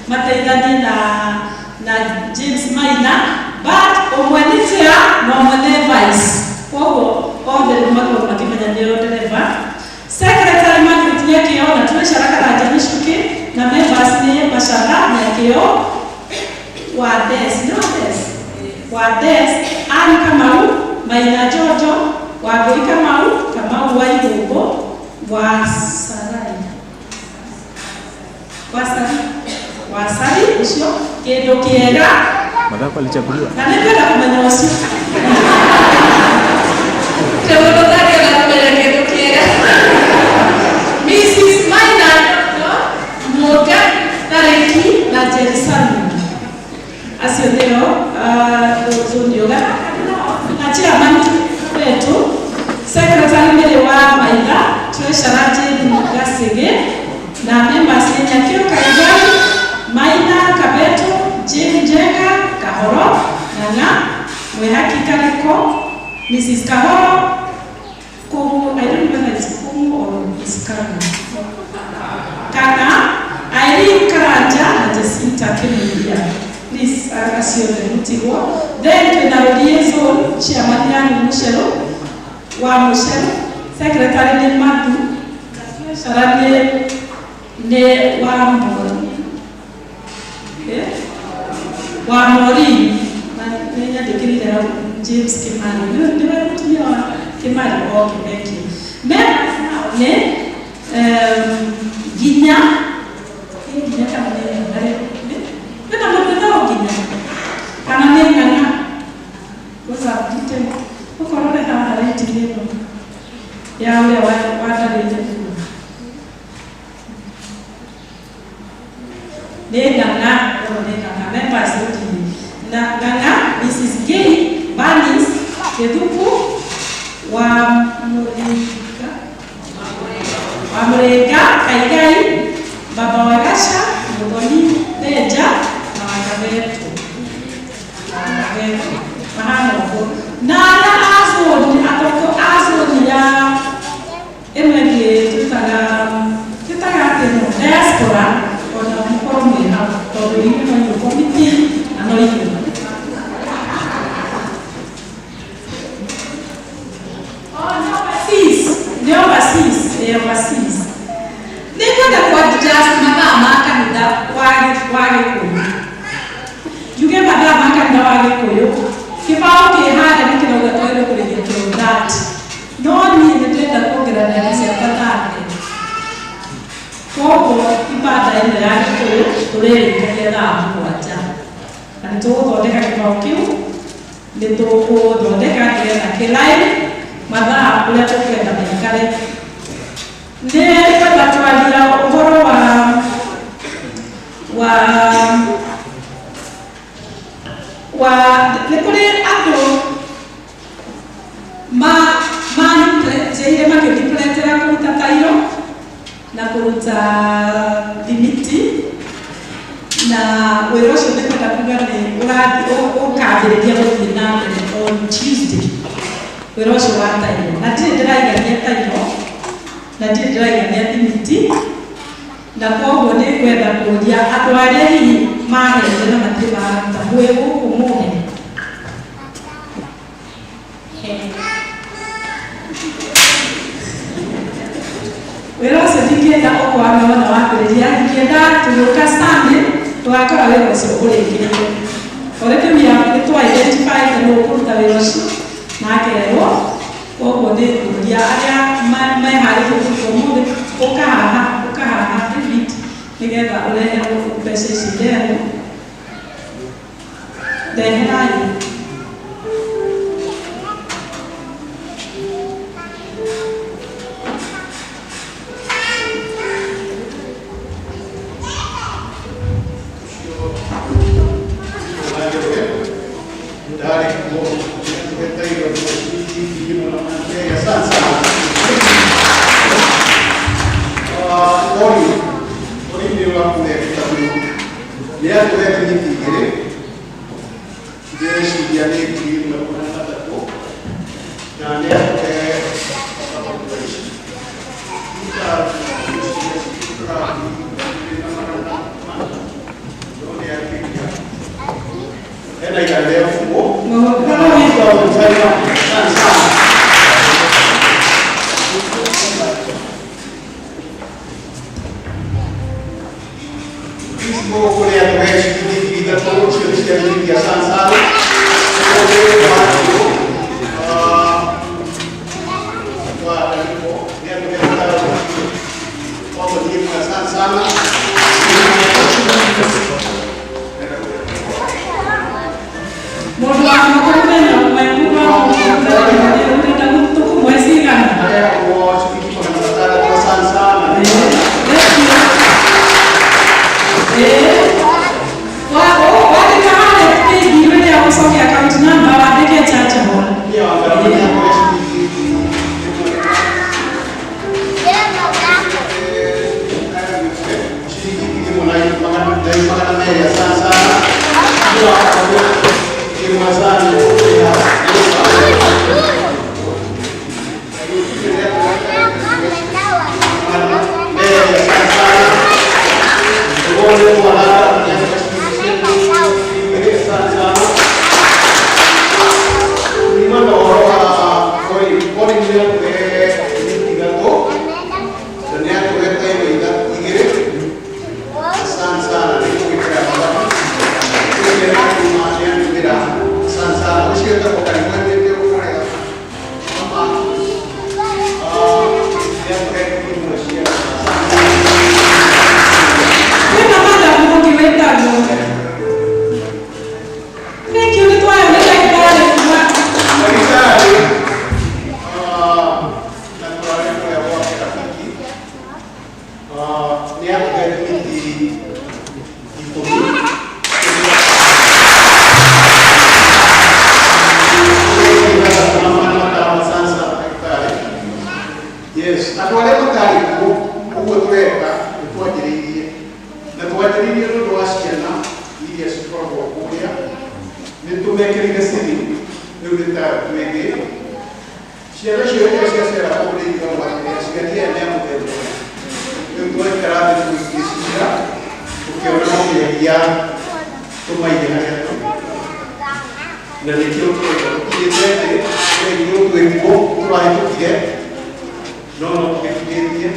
A: mateithanie na James Maina but omwanitia no mwene vice kogo othe makorwo makimenya nĩ dereva secretary Margaret Nyakĩo na treasurer Karanja Mĩcuki na members nĩ Machatha Nyakĩo Wades Anne Kamau Maina Jojo Wangũi Kamau wa Igũngũ Wasari ucio kĩndũ kĩega
C: Madhako alichaguliwa.
A: Na nĩngwenda kũmenya ucio. Mrs. Maina Moga Tareki na Jerusalem. Acio nĩo Zunioga na chairman wetu secretary mbele wa Maina treasurer Jane Gasege na members ni Nyakĩo Kaigari Maina Kabeto Jane Njenga Kahoro Nanga Mwehaki Kariko Mrs. Kahoro Kumu, I don't know whether it's Kumu or it's Kanu Kana Irene Karanja na Jacinta Kemilia. Please asione mtigo. Then tuna liaison chairman yangu Mushero wa Mushero secretary ni Madu sarane ne Wamburi Wamburi nenya dikirite James Kimani ndio mtumia wa Kimani wa Kibeki ne Ginya kama ne kama mtandao Ginya kana ne ngana kwa sababu tete kwa roho hapa haleti leo ya wale watalete Nganga members na Nganga Mrs. Gay Banis Keduku wa Murega Kaikai Baba Wagasha Mudoni Beja na Wakabetu Mahano na azoni atoko azoni ya emege tutaga teno diaspora ona mukoro mwina todo ini no committee anoyi the overseas niko kwa just mama makanida wage ko yuge mama makanida wage ko kibao kihada nikinoga toile kulegetea that no ni nitenda kugira na kisa patane koko ibada ile yake kulele kile kuacha ani to thondeka kibao kiu ndio ko thondeka kile na kilai madha kule tukenda mikale ne kwa twalia uhoro wa nekole ato jeire makipletera kuruta tairo na kuruta dimiti na werosho nekota kuga ne uradi okaberedia muthina on Tuesday werosho wa tairo na ndiraigania tairo na ndiraigania dimiti na koguo nĩ kwenda kũria andũ arĩa hihi mahete na matĩmarata mwĩ gũkũ mũhe wĩra ũcio ndingĩenda ũkwame wona wambĩrĩria ingĩenda tũgĩũka Sunday tũgakora wĩra ũcio ũrĩkĩrĩte ũrĩkĩmia nĩtwa-identify nĩ ũkũruta wĩra ũcio na akerwo koguo nĩ kũria arĩa meharĩirie kũruta ũmũthĩ ũka haha nigetha ureherwo mbeca ici nderwo ndeherai
E: Tenía ya di yes, atwale makali kuwe tweka twajiriye na twajiriye no twasiana ili asukoro kuya nitumekirire siri nurita twege shera shera ko ri ko wa shigati ya nemo de nutwa karade kuisira ukiona ya tumaidena ya na nikio kiete ni tuepo tuaitukie no kifikirie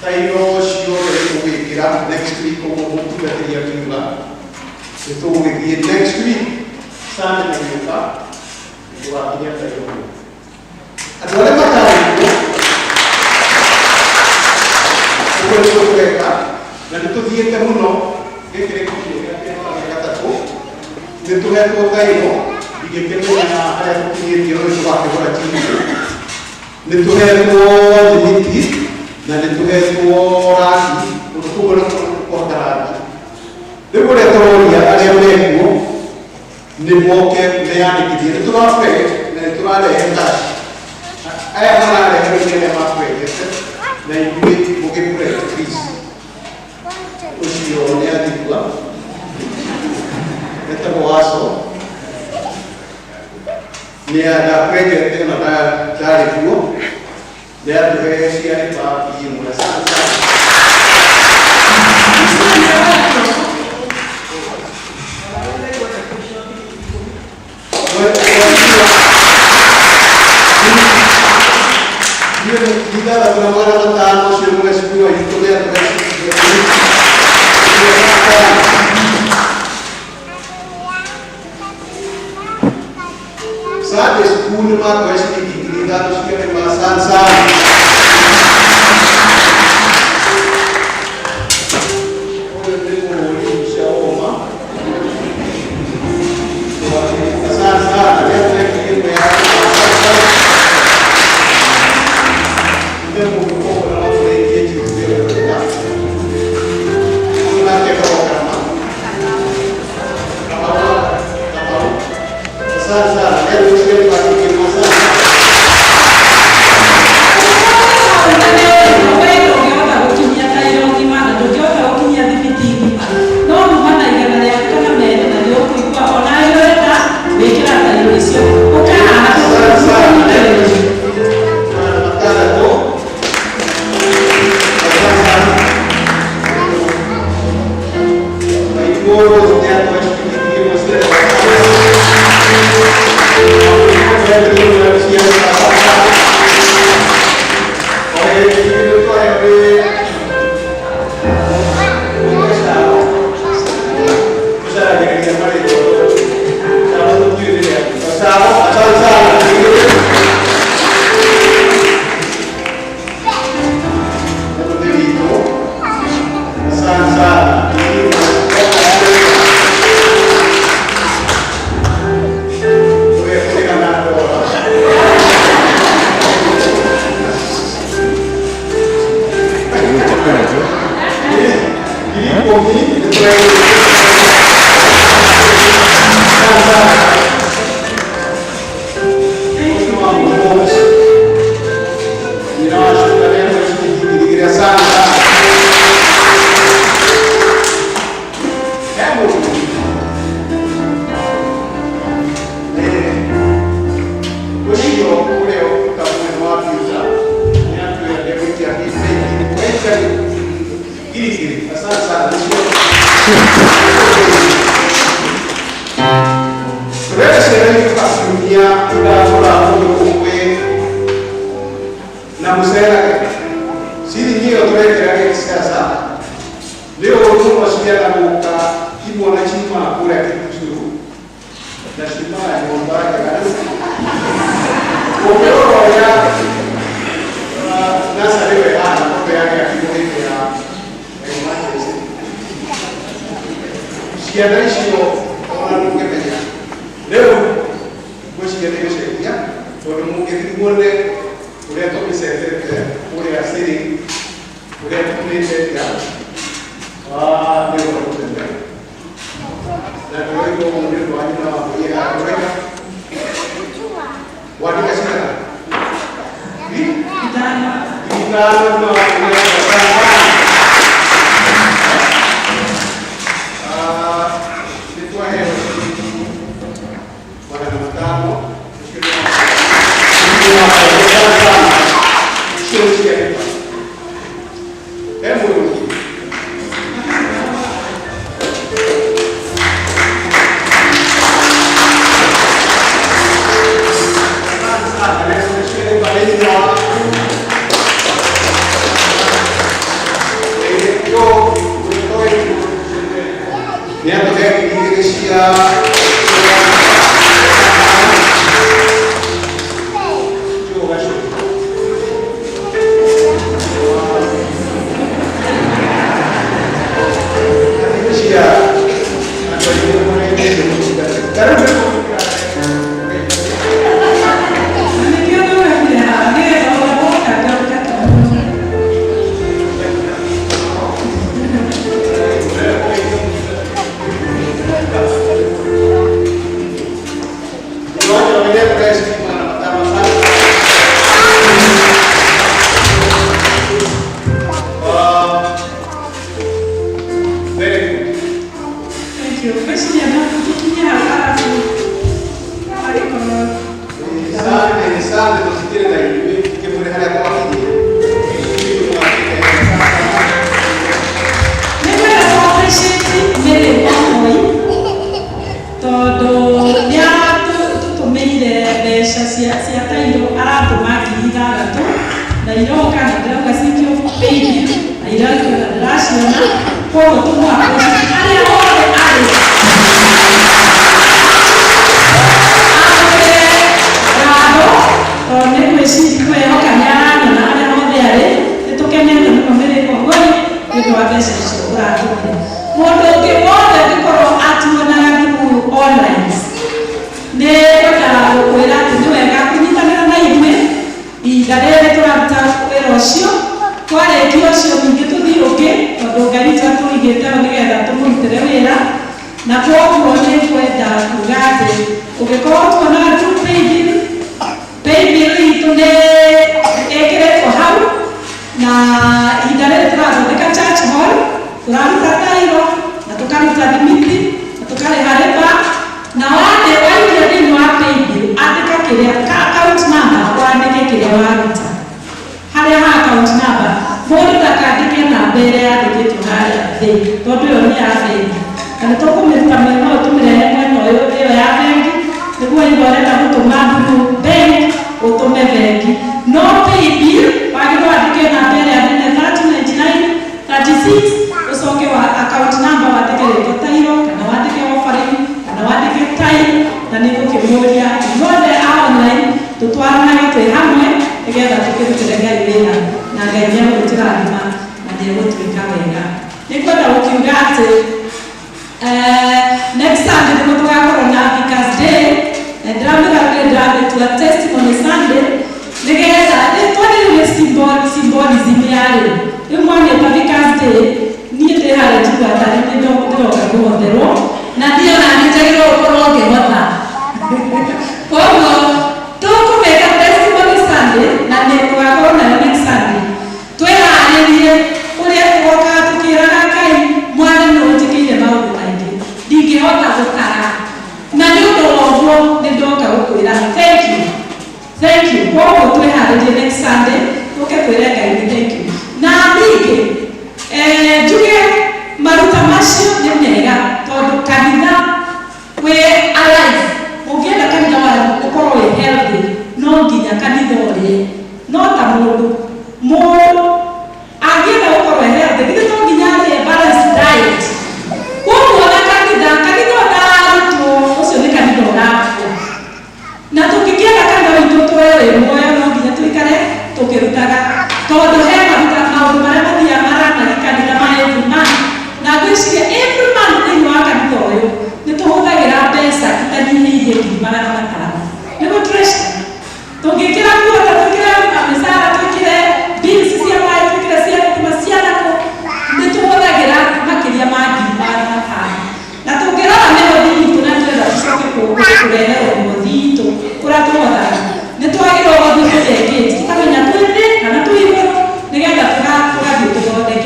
E: tayo shio de kuikira next week como muito bateria kinga itu wiki next week sana nyuka wa dia tayo adole makali ko kuweka na tukiete muno kekere kata ko nitu heto tayo igekete na haya kukirie yo kwa kwa chini nituheto dimiti na nituheto raki utukubona kwa daraki ndipo retoria aliyeko ni moke ndeyani kidini tunafe na tunale henda aya mana ale ngene mafwe na ibi moke pure Chris usio ne adikla eta boaso ni ada project na dari dulu dia tuh siapa papi mulai santai kita ada beberapa tahun masih mulai sepuluh itu dia saat sepuluh mah masih kita harus kira bahasan Udah
A: No,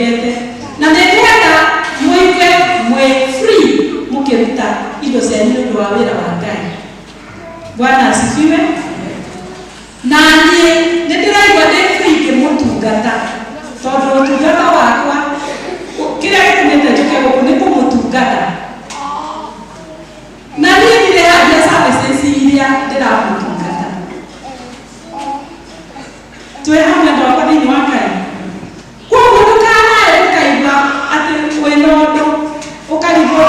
A: gĩthondekete na nĩgetha mũigue mwĩ free mũkĩruta indo cianyu nĩ ũndũ wa wĩra wa Ngai. Bwana asifiwe. Na niĩ nĩndĩraigua ndĩ free ngĩmũtungata tondũ ũtungata wakwa kĩrĩa gĩtũmĩte njũke gũkũ nĩ kũmũtungata. Na niĩ ndirĩ handia services iria ndĩramũtungata. Twĩ hamwe ndokwa thĩinĩ wa Ngai. Koguo ndũkanae ũkaigua atĩ wĩna ũndũ ũkarigwo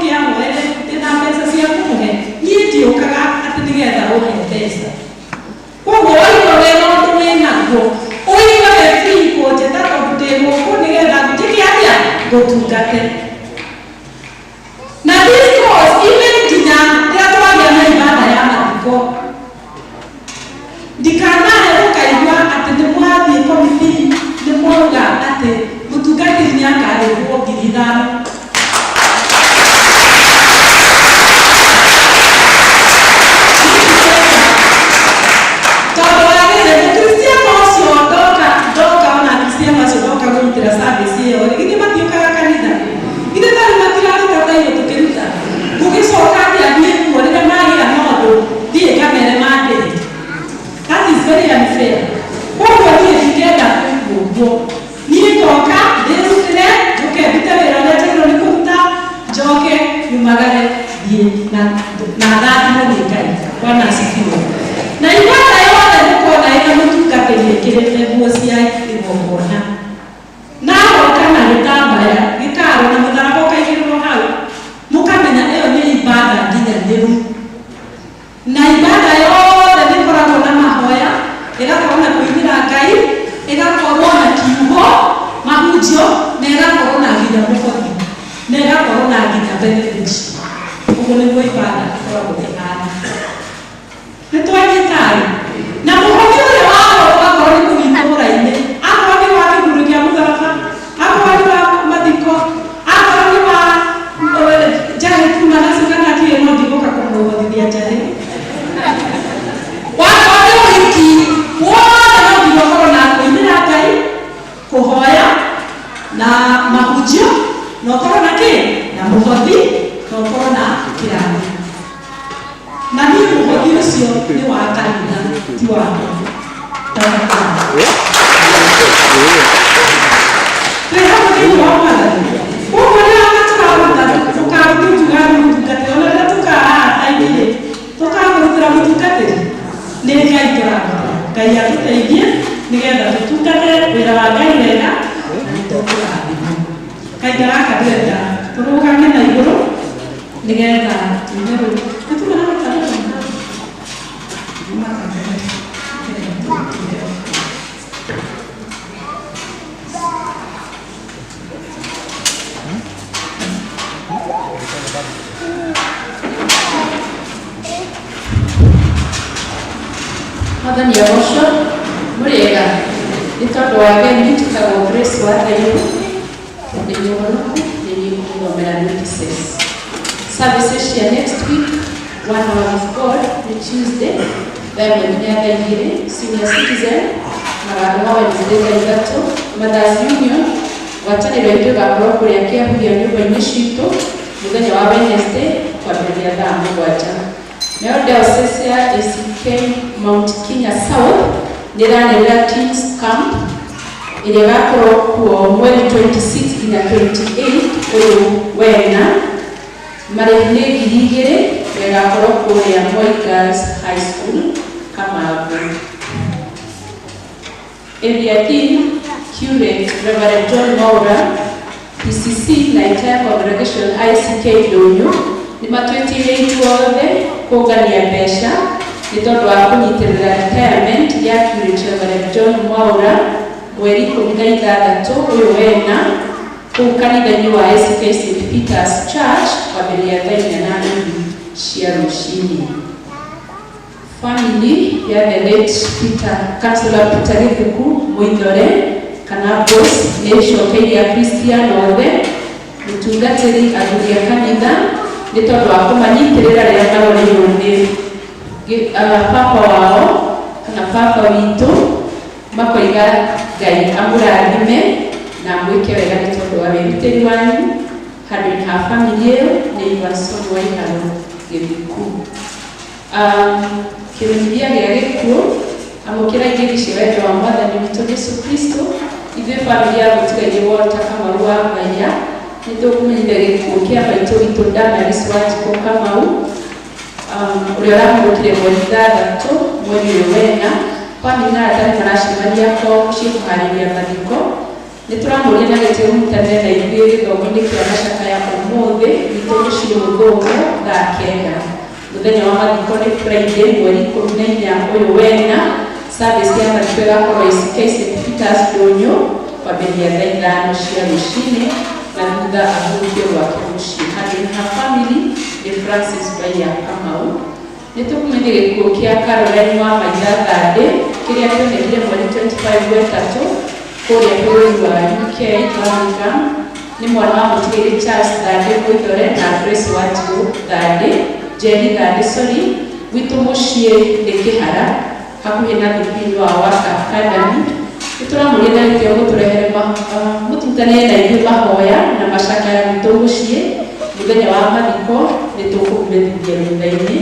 A: kĩa mwere ndĩna mbeca cia kũmũhe. Niĩ ndiũkaga atĩ nĩgetha ũhe mbeca. Koguo waigua wĩna ũndũ wĩnaguo ũigua wĩ free kũnjĩta tondũ ndĩ gũkũ nĩgetha njĩke atĩa ngũtungate. Na this goes even nginya rĩrĩa twagĩa na ibada ya mathiko. Ndikanae ũkaigua atĩ nĩ mwathiĩ komiti nĩ mwauga atĩ mũtungatĩri nĩ akarĩhwo 5,000. Tondũ wa rĩrĩ mũkristiano ũcio ndoka ona akristiano acio ndoka kũrutĩra service ĩyo githĩ matiũkaga kanitha githĩ tarĩ matiraruta ta irio tũkĩruta gũgĩcoka atĩ athiĩ kuo rĩrĩa magĩa na ũndũ thiĩ ngamere mandĩrĩ. That is very unfair. Koguo niĩ ndingĩenda kũiguo ũguo. Niĩ ndoka ndĩrutĩre njoke ndute wĩra ũrĩa njagĩrĩirwo nĩ kũruta njoke nyumagare thiĩ na ndathimwo nĩ Ngai. Bwana asifiwe. Na ibada yothe mũkona ĩna mũtungatĩri ĩkĩrĩte nguo cia igongona na agoka na gĩtambaya gĩkaro na mũtharaba ũkaigĩrĩrwo hau mũkamenya ĩyo nĩ ibada nginyanĩru. Na ibada yothe nĩkoragwo na mahoya, ĩgakorwo na kũinĩra Ngai, ĩgakorwo na kiugo mahunjio, na ĩgakorwo na nginya mũhothi, na ĩgakorwo na nginya benediction. Ũguo nĩguo ibada ĩkoragwo ĩhana. Nĩtwanyitaĩ na mũhothi ũrĩa wakorwo nĩ kũgitũra-inĩ, akorwo nĩ wa kĩgũrũ kĩa mũtharaba, akorwo nĩ wa mathiko, akorwo nĩ wa njahi kuma nacio kana kĩĩ no ndigũka kũmũhothithia njahi. Wakorwo nĩ ũhiki wothe no nginya ũkorwo na kũinĩra Ngai, kũhoya na mahunjio, na ũkorwo na kĩ na mũhothi, na ũkorwo na kĩrathi. Na niĩ mũhothi ũcio nĩ wa kanitha ti wakwa. Twĩ hamwe thĩinĩ wa Mwathani. Koguo rĩrĩa tũkaruta tũkaruta mũtungatĩri ona rĩrĩa tũkahaha ta-inĩ tũkamũrutĩra mũtungatĩri nĩ Ngai tũraruta. Ngai atũteithie nĩgetha tũtungate wĩra wa Ngai wega na nĩtũkũrathimwo. Kahinda gaka ndĩrenda tũrũgame na igũrũ nĩgetha tuuge rĩu nĩtũmena matangazo Mwathani agocwo mũrĩega nĩ tondũ wa Ngai njĩtĩkagwo Grace wa Thayũ ndĩ mũhonoku nĩ niĩ ngũthomera notices. Services cia next week, 1 hour with God ni Tuesday thaa 2:00 senior citizen na wa Wednesday thaa 3 Mothers Union gwatanĩro itũ ĩgakorwo kũrĩa kĩahuria nyũmba-inĩ citũ mũthenya wa Wednesday kwambĩrĩria thaa 7. Nayo diocese ya ACK Mount Kenya South nĩranĩrĩra Teens Camp ĩrĩa ĩgakorwo kuo mweri 26 nginya 28 ũyũ wena. Marĩhi nĩ 2,000 na ĩgakorwo kũrĩa Moi Girls High School Kamangũ. Area Dean Curate Reverend John Maura PCC na entire congregation ICK Ndũnyũ nĩmatwĩtĩire ithuothe kũngania mbeca nĩ tondũ wa kũnyitĩrĩra retirement ya Curate Reverend John Maura mweri 16 ũyũ wena kũu kanitha-inĩ wa ACK St. Peter's Church kwambĩrĩria thaa 8:30 cia rũcinĩ. Family ya the late Councillor Peter Gĩthuku Mũithore kana Boss nĩĩcokeirie Akristiano othe mũtungatĩri athuri a kanitha nĩ tondũ wa kũmanyitĩrĩra rĩrĩa maroreirwo nĩ papa wao kana papa witũ makoiga Ngai amũrathime
B: na mwĩke wega nĩ tondũ wa wĩrutĩri wanyu handũ-inĩ ha bamĩrĩ ĩyo nĩ Iverson Waiharo Gĩthiku. Kĩmenyithia gĩa gĩkuũ, amũkĩra ingĩri cia wendo wa Mwathani witũ Yesu Kristo, ithuĩ bamĩrĩ ya mũtigairĩ Walter Kamau wa Ngaya nĩ tũkũmenyithia gĩkuũ kĩa maitũ witũ Damaris Wanjikũ Kamau ũrĩa ũramũrũkire mweri 6 mweri ũyũ wena. Bamĩrĩ na arata maracemania kwao mũciĩ kũharĩria mathiko. Nĩ tũramũria na gĩtĩo mũtane na ithuĩ gĩthomo-inĩ kĩa macakaya ũmũthĩ witũ mũciĩ Mũthũngũ thaa 9. Mũthenya wa mathiko nĩ Friday mweri 14 ũyũ wena. Service ya mathiko ĩgakorwo ICK St. Peter's Ndũnyũ kwambĩrĩria thaa 5 cia rũcinĩ na thutha ahurũkio gwake mũciĩ. Handũ-inĩ ha bamĩrĩ nĩ Francis Baia Kamau. Nĩ tũkũmenyithia gĩkuũ kĩa Caroline wa Maitha Thande kĩrĩa kĩonekire mweri 25 wetatũ kũrĩa bũrũri wa UK Birmingham. Nĩ mwana wa mũtigairĩ Charles Thande Mũithore na Grace Wanjikũ Thande Jenny Thande witũ mũciĩ nĩ Kĩhara hakuhĩ na thukuru wa Waka Academy. Nĩ tũramũria na gĩtĩo gũtũrehere mũtutanĩre na ithuĩ mahoya na macakaya witũ mũciĩ. Mũthenya wa mathiko nĩ tũkũmũmenyithia thutha-inĩ.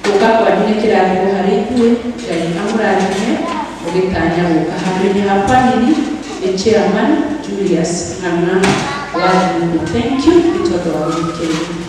B: Gũka kwanyu nĩ kĩrathimo harĩ ithuĩ, Ngai amũrathime mũgĩtanya gũka. Handũ-inĩ ha bamĩrĩ nĩ Chairman Julius Ng'ang'a wa Gĩthuku. Thank you nĩ tondũ wa gũthikĩrĩria.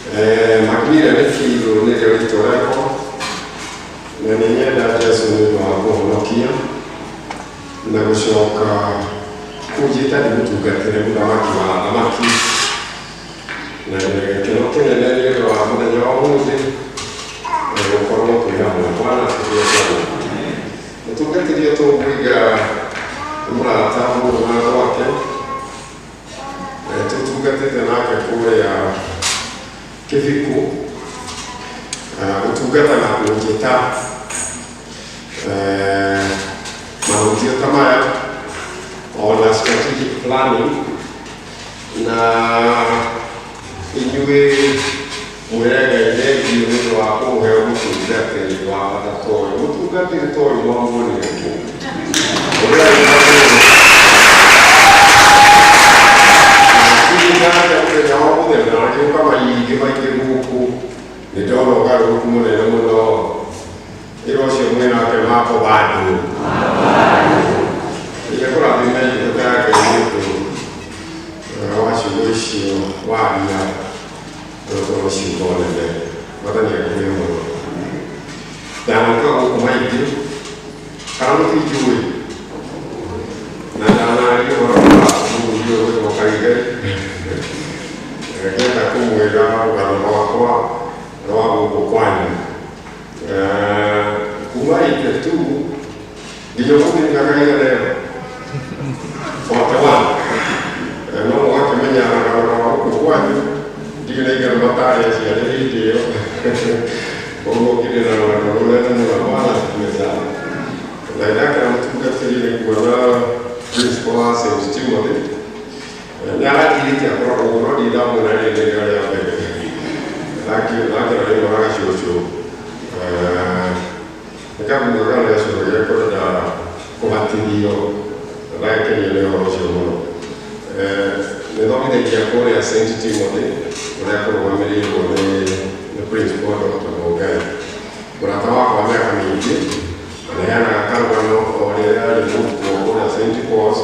F: Makinyire nĩ kiugo nĩrĩo rĩtwa rĩakwa na nĩ nyenda Jesũ nĩ ũndũ wa kũhonokia na gũcoka kũnjĩta ndĩmũtungatĩre mũthamaki wa athamaki na gĩkeno kĩnene nĩ ũndũ wa mũthenya wa ũmũthĩ gũkorwo twĩ hamwe. Bwana asifiwe sana. Mũtungatĩri tũkũiga mũrata mũrũgano wake tũtungatĩte nake kũrĩa Kĩbiko gũtungata na kũnjĩta mahutio ta maya ona strategic planning na inyuĩ mwĩregeire nĩ ũndũ wa kũmũhe mũtungatĩri wa bata toyũ. Mũtungatĩri toyũ mwamuonire kũ ũrĩa mũthenya wa mũthenya agĩũka maingĩ maingĩ gũkũ nĩ ndona ũgarũrũku mũnene mũno. Ĩra ũcio mwĩnake mako bandũ ĩgakũrathime itũka yake nĩ ũndũ wa ciugo icio waria ũkorwo ciugo nene wathani akũrĩa mũno. Ndanoka gũkũ maingĩ kana mũtinjũĩ na ndanarĩ ũhoro wa mũthuri ũyũ wĩtagwo Kaige ngenda kũmwĩra rũgano rwakwa rwa gũkũ kwanyu kuma Iketu nginya mũthenya Kaige leo forty one no mũgakĩmenya rũgano rwa gũkũ kwanyu ndirĩ na igana matarĩ aciarĩ hĩndĩ ĩyo koguo ngĩrĩ na rũgano rũnene mũno. Bwana asifiwe sana. Na ndakĩra mũtungatĩri nĩ kuona principal wa St. Timothy nĩaratirĩte akoragwo mũno ndindamwĩra rĩrĩ rĩa mbere nakĩra rĩmoraga cũcũ nĩkamũraga rĩa cũcũ gĩakwenda kũhatithio ndagĩkenio nĩ ũhoro ũcio mũno. Nĩthomithagia kũrĩa St. Timothy ũrĩa kũrũgamĩrĩirwo nĩ principal Dr. Mũngai mũrata wakwa mĩaka mĩingĩ aneanaga karũgano o rĩrĩa arĩ mũrutwo kũrĩa St. Paul's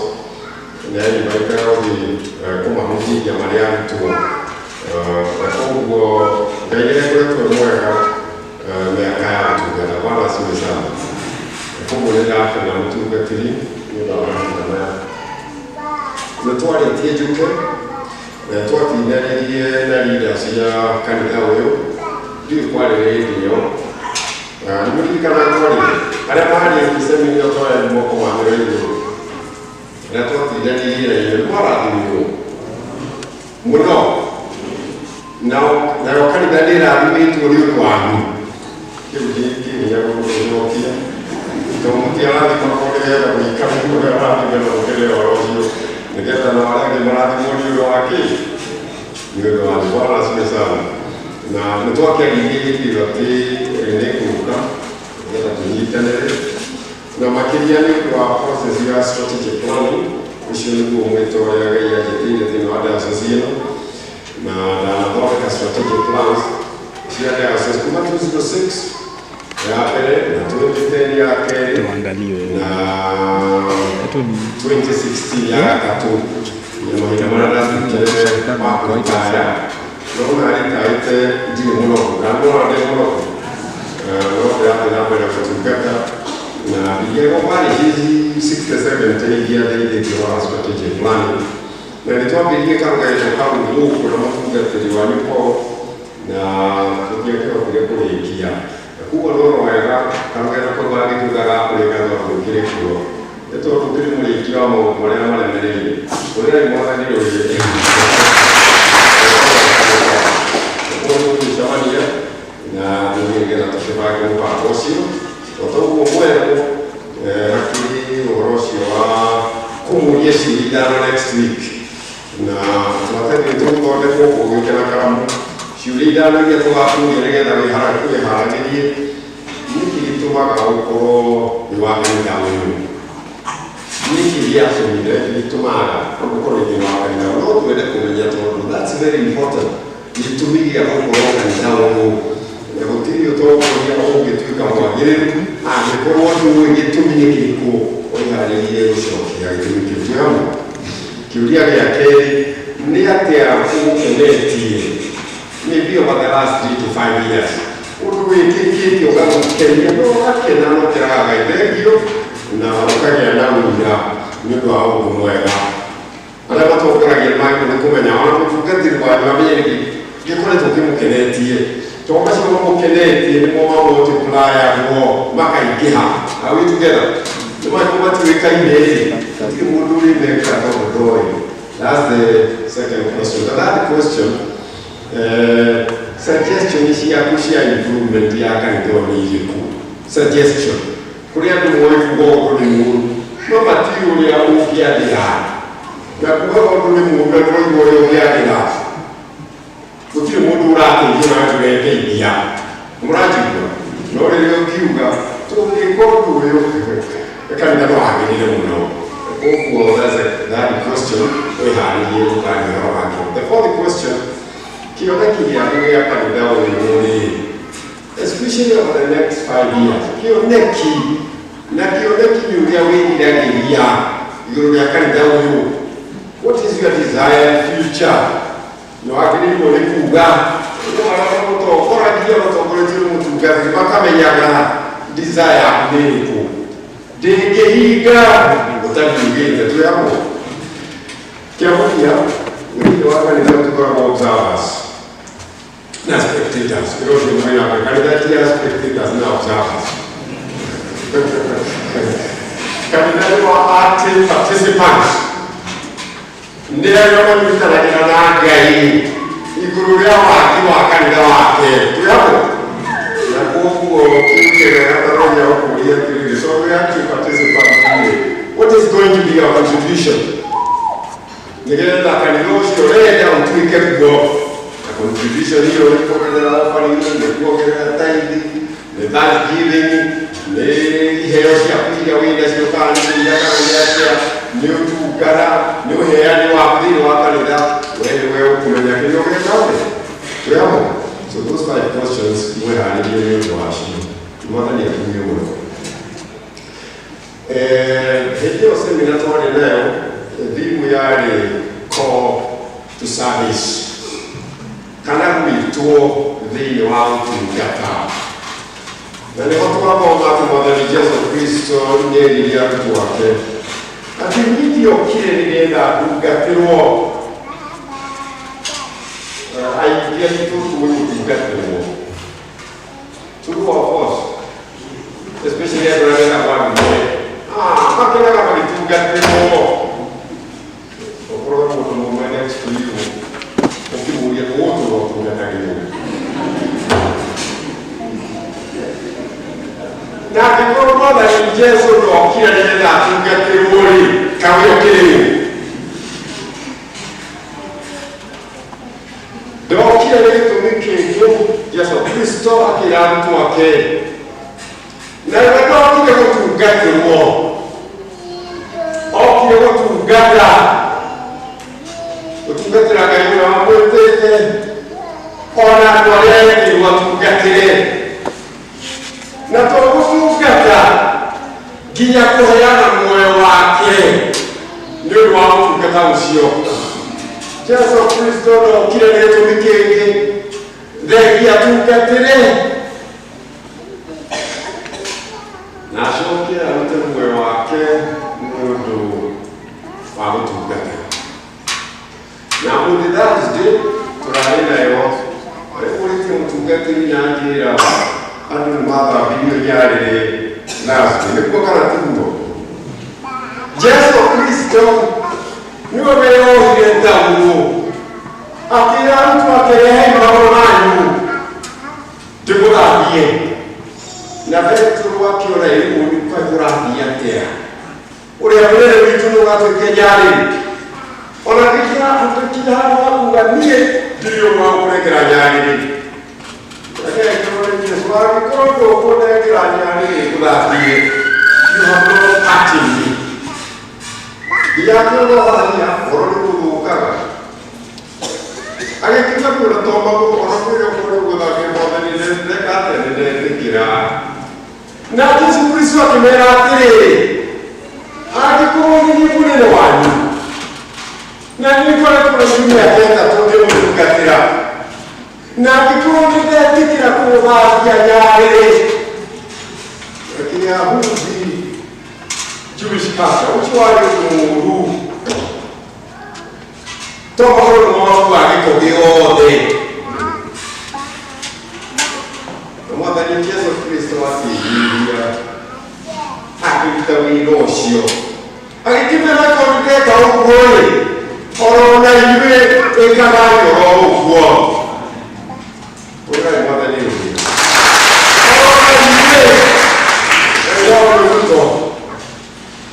F: nĩainvaitaga gũthiĩ kũmahunjithia marĩ arutwo na koguo Ngai nĩakoretwo mwega mĩaka ya gũtungata. Bwana asifiwe sana. Koguo nĩndakena mũtungatĩri nĩ ũndũ wa mahinda maya. Nĩtwarĩtie njũke na twatindanĩrie na leaders ya kanitha ũyũ ndiũĩ kwarĩ hĩndĩ ĩyo nĩmũririkanaga twarĩ arĩa marĩ mĩcemanio twarĩ moko ma mĩraigũ na twatindanirie na inyuĩ nĩmwarathimwo mũno nayo kanitha nĩĩrathimĩtwo nĩ ũndũ wanyu. Kĩu kĩhinya gũgũcokia tondũ mũtiarathimagwo nĩgetha mũikare kũrĩa arathime na mũkĩrĩra ũhoro ũcio nĩgetha na arĩa angĩ marathimwo nĩ ũndũ wa kĩ nĩ ũndũ wa Bwana asifiwe sana. Na nĩtwakĩagirie gĩkĩro atĩ nĩkũruka nĩgetha tũnyitanĩre na makĩria nĩ ũndũ wa process ya strategic planning. Ũcio nĩguo mwĩto ũrĩa Ngai anjĩtĩire thĩinĩ wa diocese ĩno na ndanathondeka strategic plans cia diocese kuma 206 ya mbere na 2010 ya kerĩ na 2016 ya gatatũ. Nĩ mahinda marĩa ndatũkĩrĩre ma kũritaya no naritaĩte ndirĩ mũnogu kana no ndĩ mũnogu no ndĩrathiĩ na mbere gũtungata na ndigiaga marĩ hizi 67 iria ndeithĩtie wa strategic planning na nĩtwambĩrĩirie karũgano kau gũkũ na mũtungatĩri wanyu Paul na tũgĩakĩhotire kũrĩkia. Kuguo no wega karũgano kau gagĩtuĩkaga kũrĩka no tũkĩrĩ kuo nĩ tondũ tũkĩrĩ mũrĩkia wa maũndũ marĩa maremereire ũrĩa mwathani rũgĩte tũgĩcemania na nĩgetha tũkĩbange mũbango ũcio toguo mwerũ hakĩrĩ ũhoro ũcio wa kũmũria ciũria ithano next week na twathiĩ tũthondekwo kũgĩũke na karamu ciũria ithano iria tũgakũria nĩgetha wĩharagĩrie nĩkĩ gĩtũmaga ũkorwo wĩ wa kanitha ũyũ nĩkĩ gĩatũmire gĩtũmaga ũkorwo wĩ wa kanitha no twende kũmenya tondũ that's very important. Gĩtũmi gĩa gũkorwo kanitha ũyũ na gũtirĩ ũtongoria ũngĩtuĩka mwagĩrĩru angĩkorwo ndũĩ gĩtũmi nĩ kĩrĩkũ ũiharĩrie gũcokia gĩtũmi kĩu. Twĩ hamwe. Kĩũria gĩa kerĩ nĩ atĩa ũkenetie maybe over the last 3 to 5 years. Undu wikikiti ukamukenia no akena no kiraga ithengio na ukagia na unya ni undu wa undu mwega. Ala batokoragia mai ni kumenya wana kutugatiri kwa mamenye ni gikoretwo kimukenetie. Toma sio mukenetie ni mo multiplier mo makaingiha. Are we together? Tuma kuma tuweka ile katika muduri neka kama doi. That's the second question. The third question, suggestion is ya kushia improvement ya kanisa ni yiku. Suggestion. Kuria tu moyo kugo ni mungu. Mama tiu ya ukia dira. Na kugo kwa ni mungu kwa moyo ya dira. Kuti mundu rake jina tuweke idia. Muraji kwa. Nore leo kiuga. Tu ko yo. Kanisa no agirire muno. Well, that question we had here. The fourth question, especially over the next 5 years, what is your desired future? No, I can even desire Degehiga utabigenza tuyamo kiamukia wengine waka ni watu kwa observers na spectators because you know ya kandidati ya spectators na observers kandidati wa active participants ndio kama tutarajia na gai ikurudia wa kandidati wake tuyamo na kuwa so we have to participate. What is going to be our contribution? Again, I can go straight down to the go. The contribution here, the offering, the work, the thanksgiving, the hair, the witness, the family, new to Gara, new hair, new appeal, so those 5 questions we are in the more than a Hivyo seminar tuone leo elimu yale call to service kana mwituo thini wa utungata na ni watu wako watu mwadhani Yesu Kristo nyeri ya mtu wake ati ndio kile nilienda kugatirwo aikia kitu kugatirwo true of course especially at the one day makanya kama nitugatirwo okoro mo mo next to you ukimuria wote wa kugatagirwo na kikoro moda ni Yesu ndo kile nenda tugatirwo kawe kile ndo kile tumike Yesu Kristo akila mtu wake na wakati wa kutugatirwo okiye kutugata utugatira kayuna mwetete ona twaleni watugatire na tokutugata ginya kuheana moyo wake ndio wamutugata ucio Yesu Kristo no kile netumikenge ndegia tugatire na shokia mtu moyo wake ndio wamutugata na muri Thursday turaenda yo ariko mutugati nangira adu mara video yale last niko kana tundo Yesu Kristo niwe leo hietamu akira mtu akerehe maonanyu tukurabie na Petro wakiona elimu ni kwa kurabia tena ule mbele vitu ndo watukenyari ona kila tukija hapa kuangalie ndio maorekera nyari lakini kama ni swali kodo kuonekera nyari kurabie you have no acting yako wahania oroni kudukaga akikita kuna tomba ko oroni kudukaga kwa ndani ndekate ndekira na Yesu Kristo akimera atiri akikuoni kule na wani na niko na kuna mimi atenda toke mukatira kikundi tikira kuvakia yale lakini ahuzi Jewish pastor uchwali kumuru tomoro no wako geode Mwathani Yesu Kristo asihiria akitawino cio agikimera kongeka ukuri orona iwe ekarayo roguo ora mwathani uyu orona iwe eroruto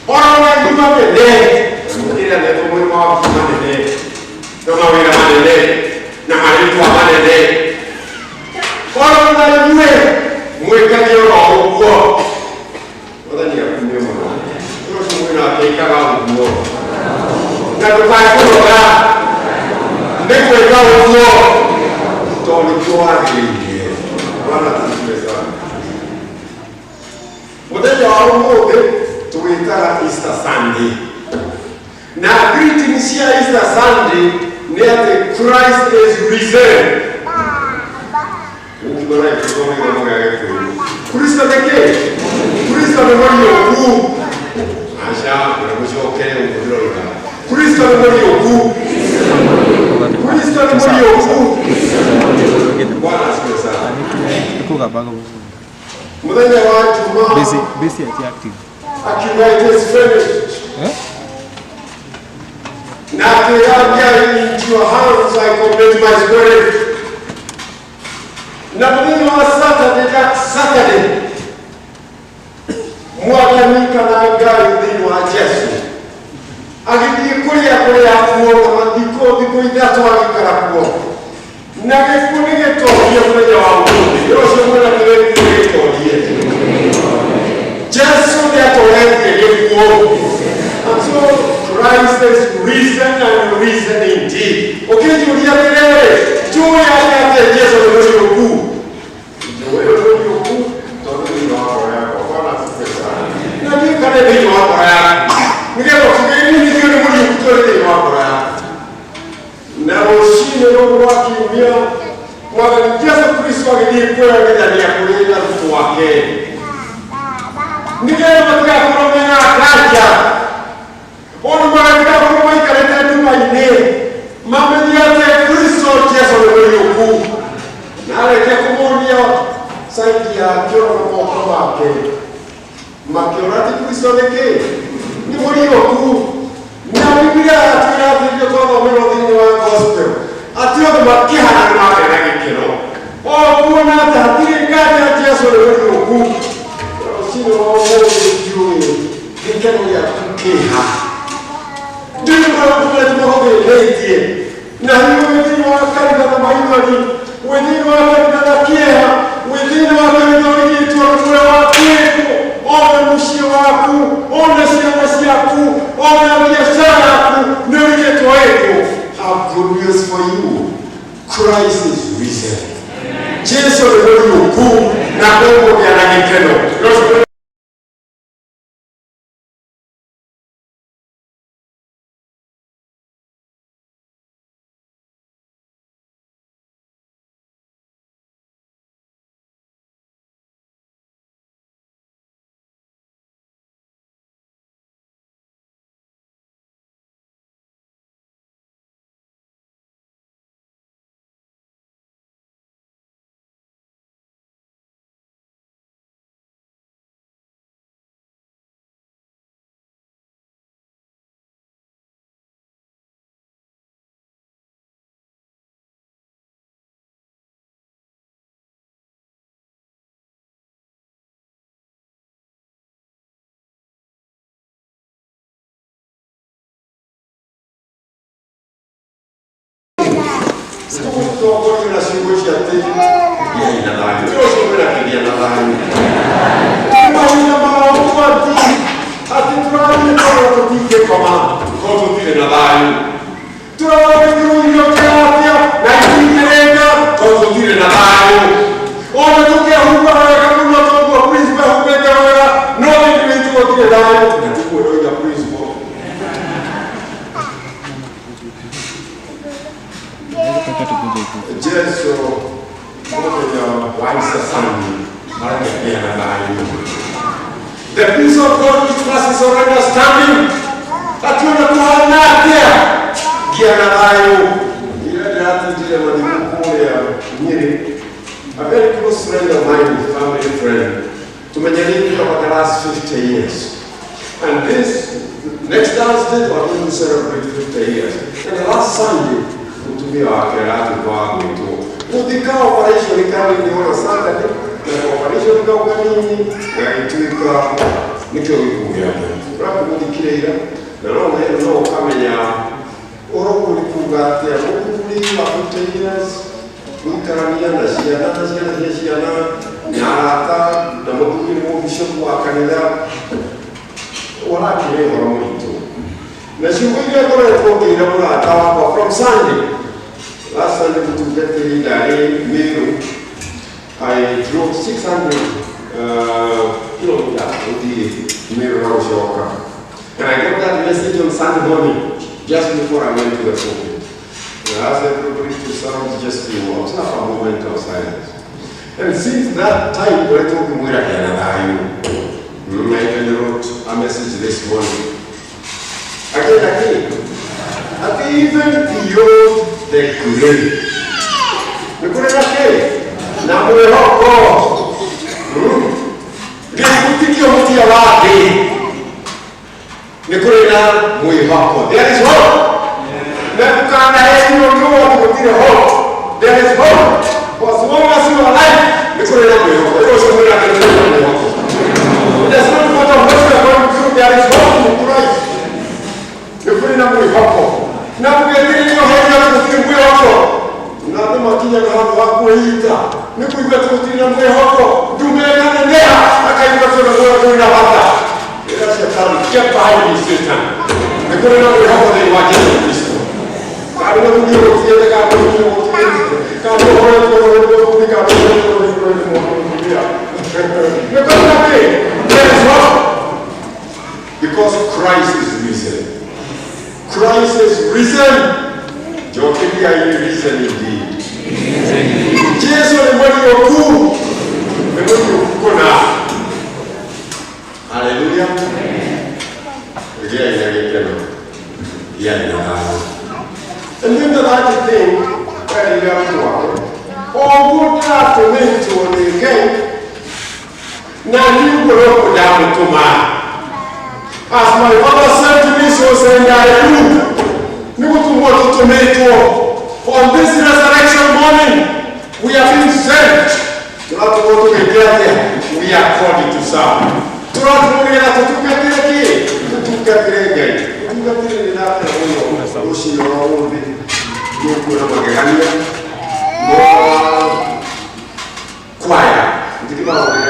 F: orona kuma bende ira ne tumwe ma kuma bende toma wira manene na maritwa manene orona iwe mwekani roguo mwathani akumye mwana ro tumwe na keikaga uguo na tukaikuroga ndikweka uguo tolikuagiririe Bwana tusifiwe sana. Muthenya wa umuthi tuwitaga Easter Sunday na greetings cia Easter Sunday ni ati Christ is risen. Ukigona ikigona ngoma ya Gikuyu Kristo ndeke Kristo ni mwoyo asha na mushokere ukudoroka Kristo ni mwoyo Kristo ni mwoyo Bwana asifiwe sana.
C: Kuga bago.
F: Muthenya wa Jumaa
C: Busy active.
F: Accumulate is finished. Now they are getting into your hands, I commit my spirit. Na muthenya wa Saturday mwathani kana Ngai thĩinĩ wa Jesu agĩthiĩ kũrĩa kuo na thikũ ithatũ agĩikara kuo na gĩkuũ gĩgĩtoria mũthenya wa ũmũthĩ ũcio mwena kĩrĩndĩ gĩtorie Jesu nĩatoretie gĩkuũ and so Christ is risen and risen indeed. Ũkĩnjũria atĩrĩrĩ njũĩ atĩ Jesu nĩ mũriũku njũĩ nĩ mũriũku tondũ thĩinĩ wa ngoro yakwa Bwana asifiwe sana. Na niĩ kana thĩinĩ wa ngoro yaku nĩgetha ũkĩgĩrĩrie nĩkĩo nĩ mũriũku tondũ thĩinĩ wa ngoro yaku na rũciinĩ rũrũ rwa kiumia Mwathani Jesu Kristo agĩthiĩ kwĩyonithania kũrĩ arutwo ake nĩgetha matigakorwo mena nganja ona matigakorwo maikarĩte nduma-inĩ mamenye atĩ Kristo Jesu nĩ mũriũku na arĩkia kũmonia saidi ya kĩoro na moko make makĩona atĩ Kristo nĩ kĩ nĩ mũriũku na Biblia yatwĩra atĩ ithuĩ twathomerwo thĩinĩ wa gospel atĩ othe makĩhana nĩ magĩa na gĩkeno kuona atĩ hatirĩ nganja Jesu nĩ mũriũku rũciinĩ wa ũmũthĩ ndiũĩ gĩkeno gĩaku kĩha ndĩrĩ maũndũ marĩa tũmahũthĩrĩtie na hiuĩ thĩinĩ wa kanitha na maithori wĩ thĩinĩ wa kanitha na kĩeha wĩ thĩinĩ wa kanitha ũrigĩtwo kũrĩa wakuĩtwo ona mũciĩ waku ona ciana ciaku ona biacara yaku nĩ ũrigĩtwo ĩtwo. How good news for you. Christ is risen. Jesu nĩ mũriũku na ũmũgĩa na gĩkeno. Tuko na shingo ya tete ya inadhani sio kwenda kidia nadhani kama maokozi atitrani kwa tutike kama kwa tutile nadhani tunawaambia hiyo kiafya na kiingereza kwa tutile nadhani ona tukia huko kama mtu wa principal hupenda wewe no ni kitu kwa kile nadhani tuko ndio ya principal Jesu The peace of God which passes all understanding. Hatuona kuhanatia. Giana nayo. Ile hata zile madhumuni ya nyeri. A very close friend of mine, family friend. Tumejaribu for the last 50 years. And this, next Thursday, we're going to celebrate 50 years. And the last Sunday, kutumia wakerati kwa mtu. Kutika operation kama ni ona Sunday, na operation kama nini, na ituika nikyo ikuya. Rapo kudikire ira, na roho no kamenya oro kulikugatia mukuli wa 50 years. Kuikarania na ciana nyarata na mukuli mu bishop wa kanitha warakire horo muito. Na shughuli kwa kuongea murata wako from Sunday. Last Sunday to get the day Meru, I drove 600 kilometers to the Meru Roshoka. And I got that message on Sunday morning, just before I went to the pulpit. And I asked everybody to sound just a few words, have a moment of silence. And since that time, I told him where I wrote a message this morning. Again, even beyond the grave. Nikureke na mwehoko. Nikutikio mtia wake. Nikurena mwehoko. There is hope. Nekukanda hesi yonyo kutire hope. There is hope. As long as you are alive, nikurena mwehoko. Ego shumuna kwenye mwehoko. There's no matter what you are going through, there is hope in Christ. Nikurena mwehoko. Na kugetiri niyo heri ya kutiri mwehoko. Na tema kia na hapo wakuita. Nikuiba kutiri na mwehoko. Dumega nendea. Akaiba tuna mwehoko na hata. Ila shetani, get behind me, Satan. Nikurena mwehoko na iwajeni Kristo. Kari na kudio kutiende kama kudio kutiende. Kama kudio kutiende kama because Christ is risen. Christ is risen. Jokini are risen indeed. Jesus ni mwani yoku. Ni mwani yokuna. Hallelujah. Again, and then the last thing, very young all good after me to the game. Now you go down to my. As my father said to me, so saying I do. You to want to make on this resurrection morning, we have been sent to not to go to the grave. We are called to serve. To not to get to get the key, to get the again. You got the enough of Lucy or all the you could have a gania. More quiet. Think about it.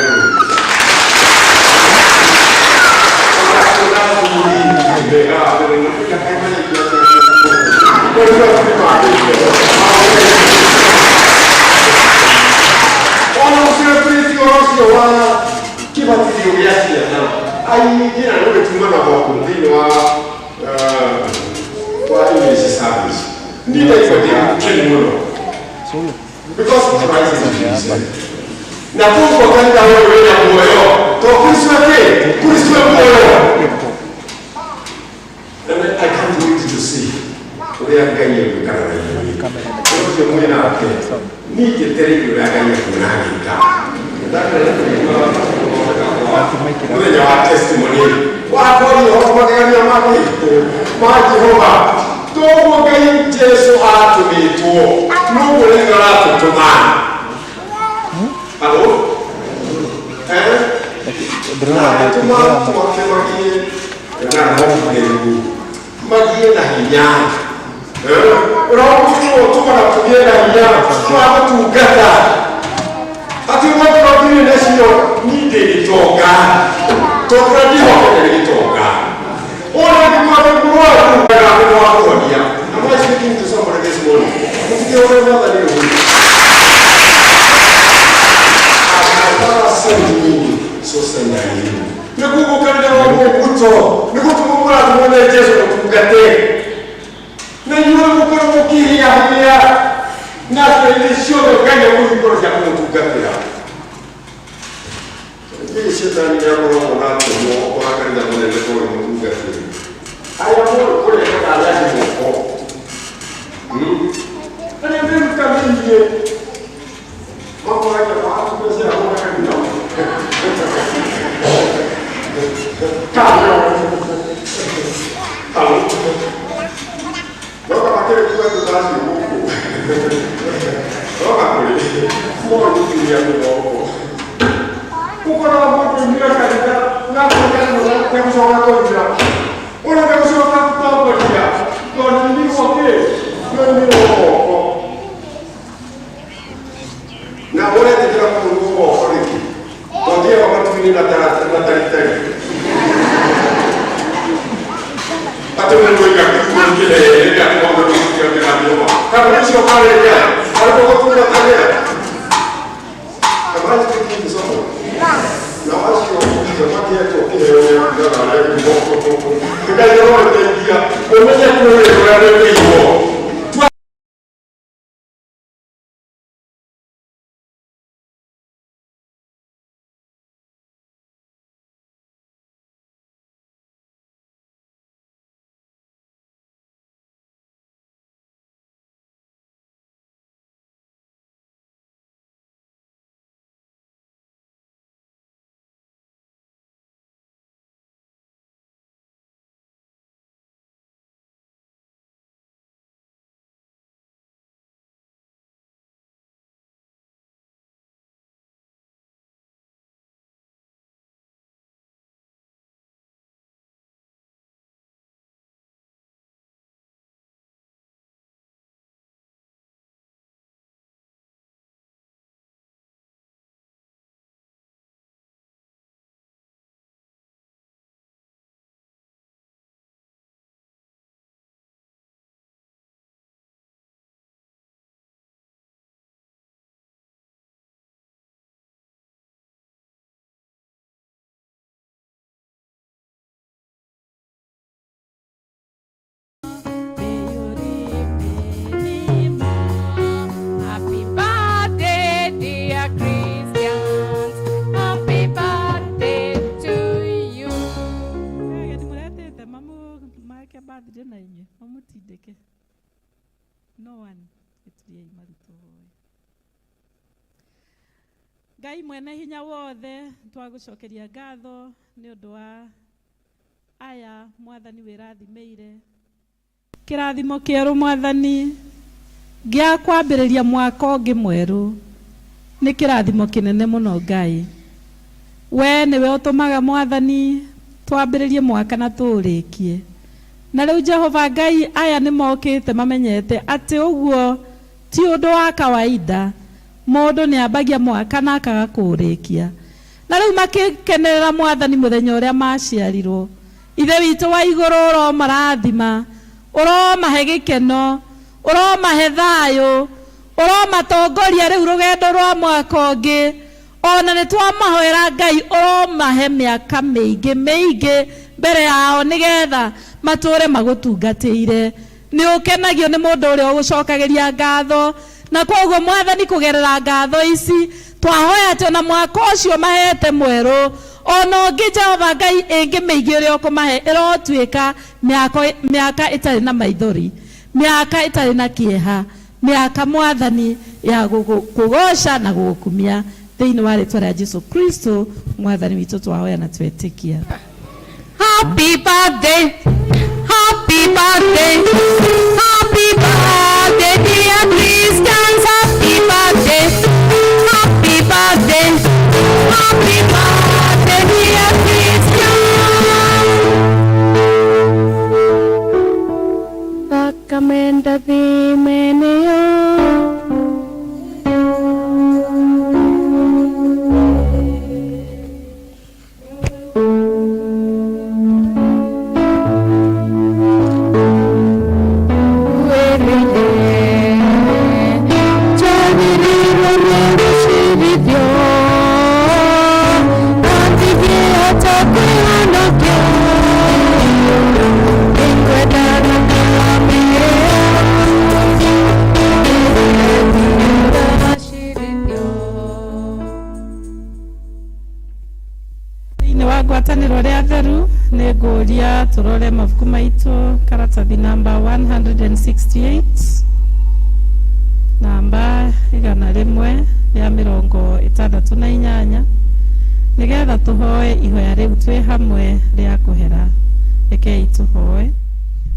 F: Because Christ is risen. Na Mungu kaenda wewe na moyo. Kristo yake, Kristo moyo. And I can't wait to see. Ule anganye kukana hivi. Kwa mwana wake. Ni kiteri kwa anganye kunanga. Ule ya testimony. Wako ni hoba gani ya maji hoba. Tomo gai Yesu atumituo. Mungu lengo la kutumana. Hello? Magie na hinya. Roho tuko na kugie na hinya. Kwa kutugata. Ati watu wa dini nasio ni delitoka. Toka ndio delitoka. Ona ni kwa kuwa kwa wako dia. Am I speaking to somebody this morning? Msikie wewe mwana ni huyu. So send you. Nikuku kanda wangu kuto. Nikuku mumura kumone Yesu kutugate. Na yule mukuru mukiri ya hia. Na felisho kanya kutugate ya kutugate. Ni shetani ya roho nato. mambo yake kwa watu pesa ya kwa kanisa Loka makere kwa tutasi huko. Loka kule. Kwa nini ya huko? Kuko na mambo ndio katika na kwa kusoma kwa njia. Una kwa kusoma kwa njia. Kwa nini wote? Kwa nini wote? Na bora tekra kwa kwa hiki. Kwa ndio watu wengine na taritari. Atau menunggu mungkin ya mau berbicara dengan dia. Kalau siapa dia, kalau kau tu nak tanya, apa sih itu semua? Nama siapa dia tu? Dia ada di bawah. Kita jangan dia. Orang yang boleh ada di bawah.
A: No one itulie marito Ngai mwene hinya wothe twagucokeria ngatho ni undu wa aya mwathani wirathimeire kirathimo kieru mwathani gia kwambiriria mwaka ungi mweru ni kirathimo kinene muno Ngai we niwe utumaga mwathani twambiririe mwaka na turikie na riu Jehova Ngai aya ni mokite mamenyete ati uguo ti undu wa kawaida mundu ni ambagia mwaka na akaga kurikia na riu makikenerera mwathani muthenya uria maciarirwo ithe witu wa iguru ro marathima uro mahe gikeno uro mahe thayo uro matongoria riu rugendo rwa mwaka ungi ona ni twamahoera Ngai uro mahe miaka miingi mbere yao nigetha mature magutungatire ni ukenagio ni mundu uria ugucokagiria ngatho na koguo mwathani kugerera ngatho ici twahoya ati na mwaka ucio mahete mweru ona ungi Jehova Ngai ingi miingi uria ukumahe irotuika miaka itari na maithori miaka itari na kieha miaka mwathani ya kugoca na gukumia thiini wa ritwa ria Jesu Kristo mwathani witu twahoya na twetikia. Happy birthday, happy birthday, happy birthday, dear Christians, happy birthday, happy birthday, happy birthday, dear Christians. Vakamenda vimeneo. Negoria turore mavuku maitu karatathi number 168 namba 168 nigetha tuhoe ihoya riu twi hamwe ria kuhera. Rekei tuhoe.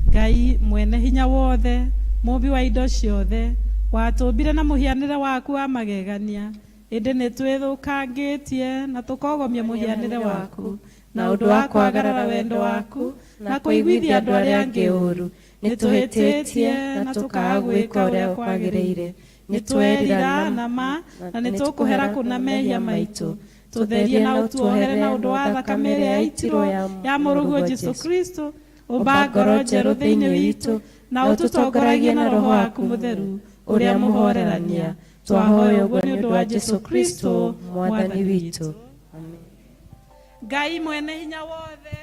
A: Ngai mwene hinya wothe, mumbi wa indo ciothe, watumbire na muhianire waku wa magegania, indi ni twithukangitie na tukogomia muhianire waku na undu wa kwagarara wendo waku na kuiguithia andu aria angi uru. Nituhititie na tukaga gwika uria kwagiriire. Nitwerira na ma na nitukuhera kuna mehia maitu. Tutherie na utuohere na undu wa thakame iria yaitirwo ya muruguo Jesu Kristo. Umba ngoro njeru thiini witu na ututongoragie na roho waku mutheru uria muhorerania. Twahoya uguo ni undu wa Jesu Kristo mwathani witu. Ngai mwene hinya wothe,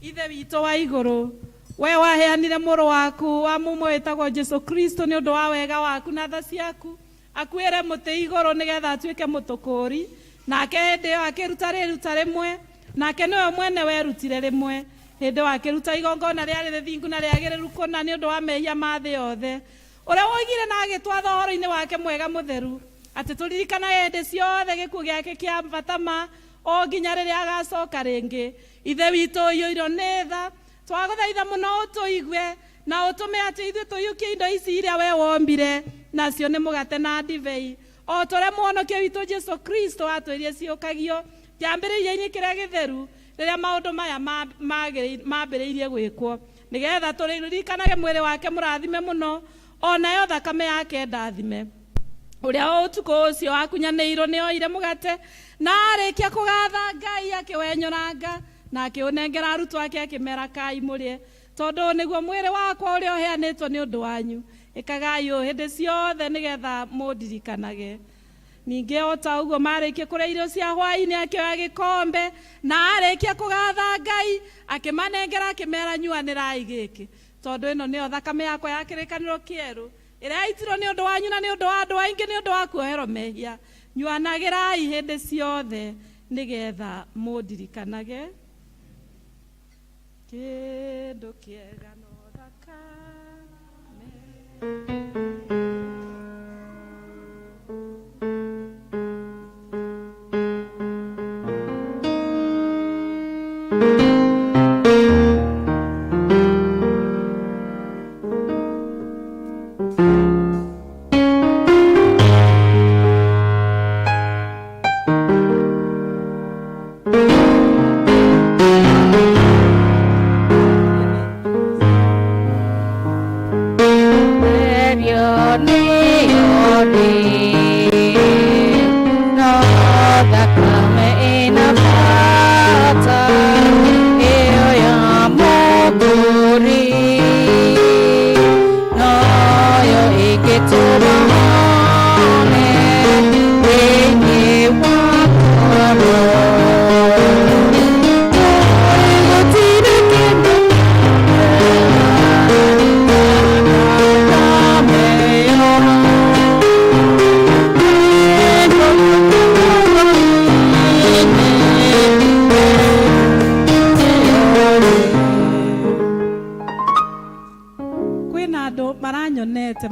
A: ithe witu wa iguru, we waheanire muru waku wa mumo wetagwo Jesu Kristo ni undu wa wega waku na tha ciaku, akuire muti iguru nigetha atuike mutukuri. Nake hindi yo akiruta riruta rimwe, nake niwe mwene werutire rimwe. Hindi wakiruta igongona riari rithingu na riagiriru kuna ni undu wa mehia ma thi yothe. Uria woigire na agitwatha horo-ini wake mwega mutheru, ati turirikanaga hindi ciothe gikuo giake kia mbatama o nginya riria agacoka ringi. Ithe witu uiyuirwo ni tha, twaguthaitha muno utuigue na utume ati ithuĩ tuiyukie indo ici iria we wombire, nacio ni mugate na ndibei, o turia muhonokia witu Jesu Kristo atwirie ciukagio kiambiriria-ini kiria githeru riria maundu maya mambiriirie gwikwo, nigetha turirikanage mwiri wake murathime muno, onayo thakame yake ndathime. Uria utuku ucio akunyanĩirwo nĩ oire mugate na arĩkia kũgatha Ngai akĩwenyũranga na akĩũnengera arutwo ake akĩmera kai mũrĩe, tondũ nĩguo mwĩrĩ wakwa ũrĩa ũheanĩtwo nĩ ũndũ wanyu. Ĩkagai ũũ hĩndĩ ciothe nĩgetha mũndirikanage. Ningĩ o ta ũguo marĩkia kũrĩa irio cia hwaĩ-inĩ akĩoya gĩkombe na arĩkia kũgatha Ngai akĩmanengera akĩmera nyuanĩrai gĩkĩ, tondũ ĩno nĩyo thakame yakwa ya kĩrĩkanĩro kĩerũ ĩrĩa yaitirwo nĩ ũndũ wanyu na nĩ ũndũ wa andũ aingĩ nĩ ũndũ wa kuoherwo mehia. Nyuanagĩrai hĩndĩ ciothe nĩgetha mũndirikanage. Kĩndũ kĩega no thakame.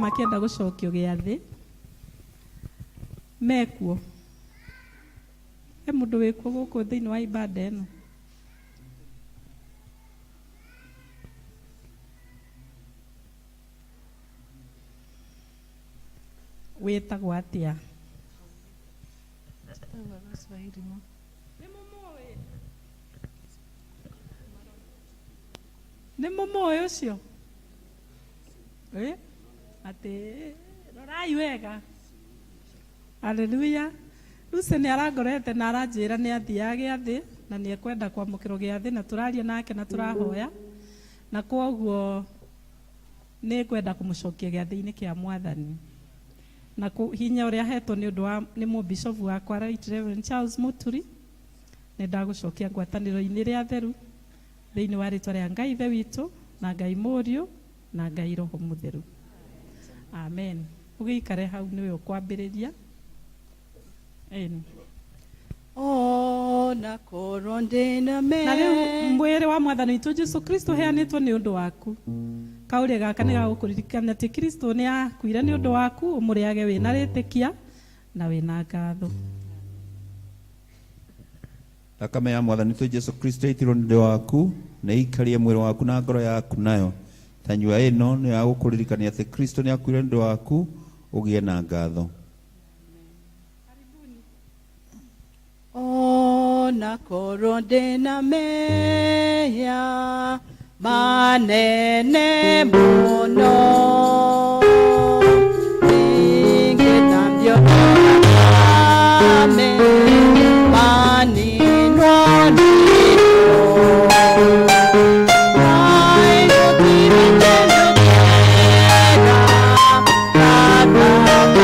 A: Makienda gucokio giathi mekuo mundu wikuo guku thiini wa ibada ino witagwo atia? Ni mumoe ucio ati rorai wega. Haleluya. Ruce ni arangorete na aranjira ni athiaga giathi na ni ekwenda kwamukirwo giathi na turaria nake na turahoya, na koguo ni kwenda kumucokia giathi-ini kia mwathani na hinya uria hetwo ni undu wa ni mubishofu wakwa Right Reverend Charles Muturi. Ni ndagucokia ngwataniro-ini ria theru thiini wa ritwa ria Ngai ithe witu na Ngai Mũriũ na Ngai Roho Mutheru. Amen. Ugikare hau niwe ukwambiriria. O
B: na korwo ndina me
A: na rĩu mwĩrĩ wa mwathani witũ Jesu Kristo heanĩtwo nĩ ũndũ waku. Kaũrĩa gaka nĩ gagũkũririkania atĩ Kristo nĩ akuire nĩ ũndũ waku, ũmũrĩage wĩna rĩtĩkia na wĩna ngatho.
D: Thakame ya mwathani witũ Jesu Kristo ĩitirwo nĩ ũndũ waku na ĩikarie mwĩrĩ waku na ngoro yaku nayo. Tanyua ĩno nĩ ya gũkũririkania atĩ Kristo nĩ akuire nĩ ũndũ waku, ũgĩe na ngatho.
B: Na korwo ndĩna meya manene mũno ingĩthambio thakame maninwo nĩyo naigũtire kĩndũ kĩega thakame-ĩyo.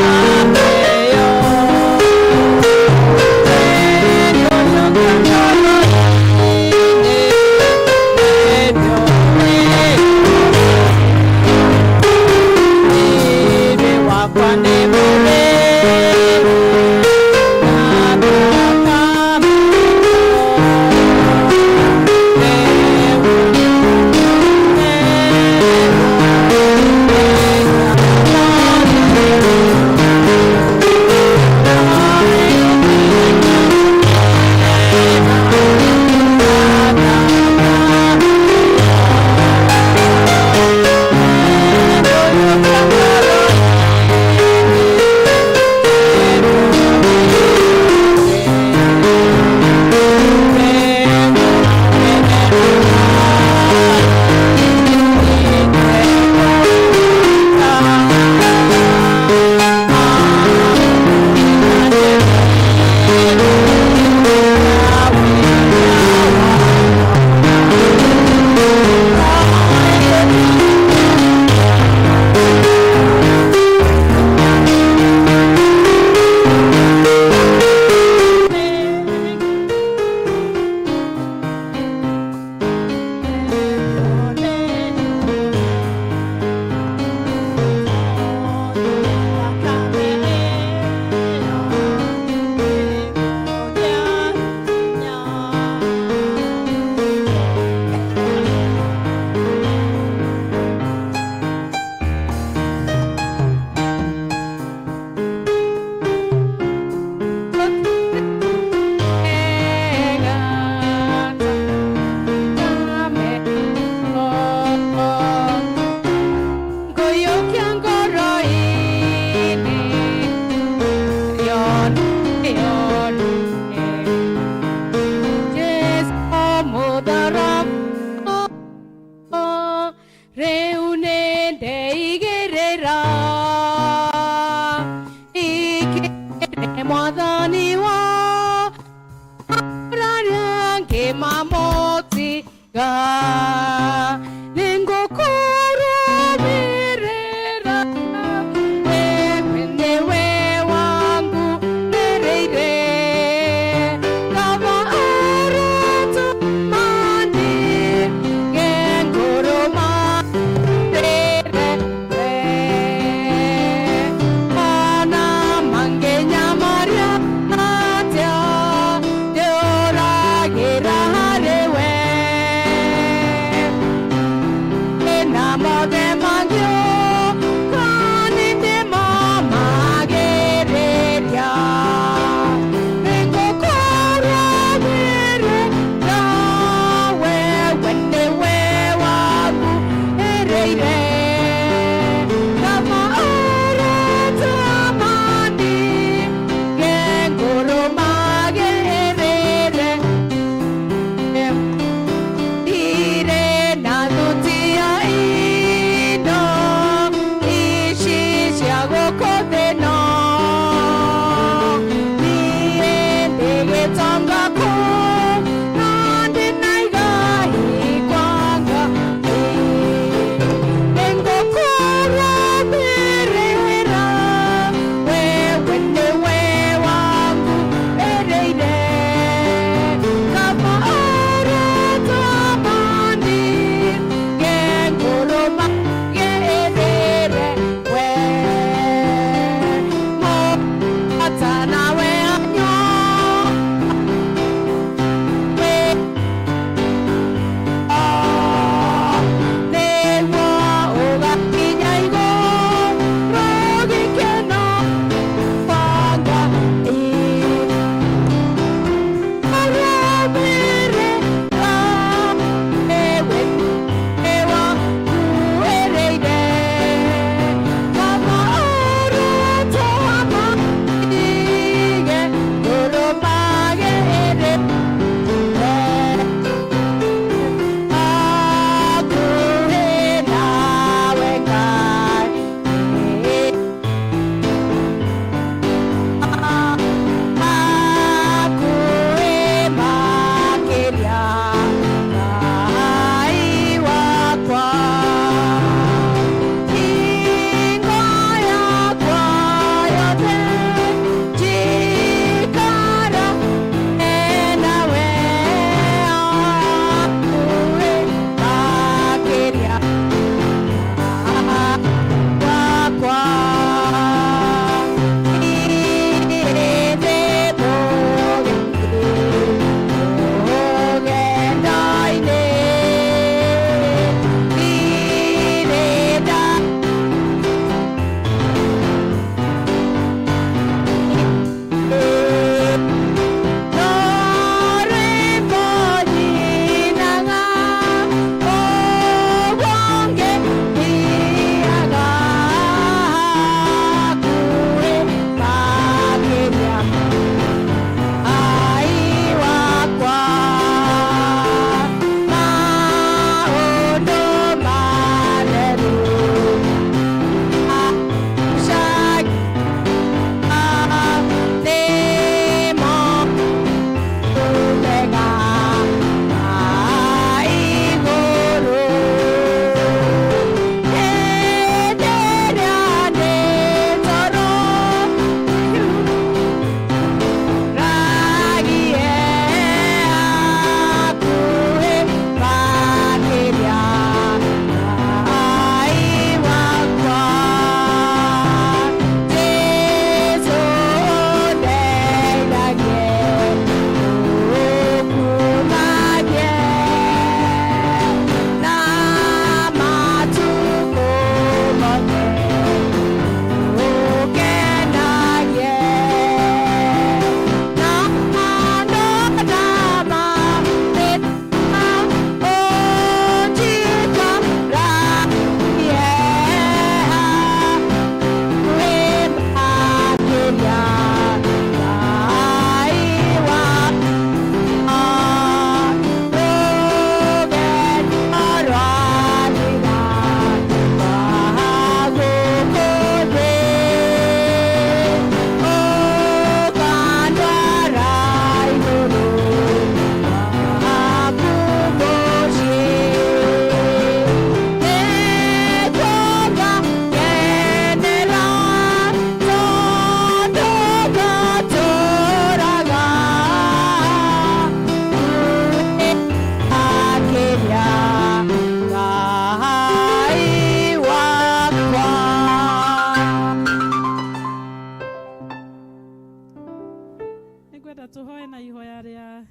A: Ngwenda tuhoe na ihoya rĩrĩa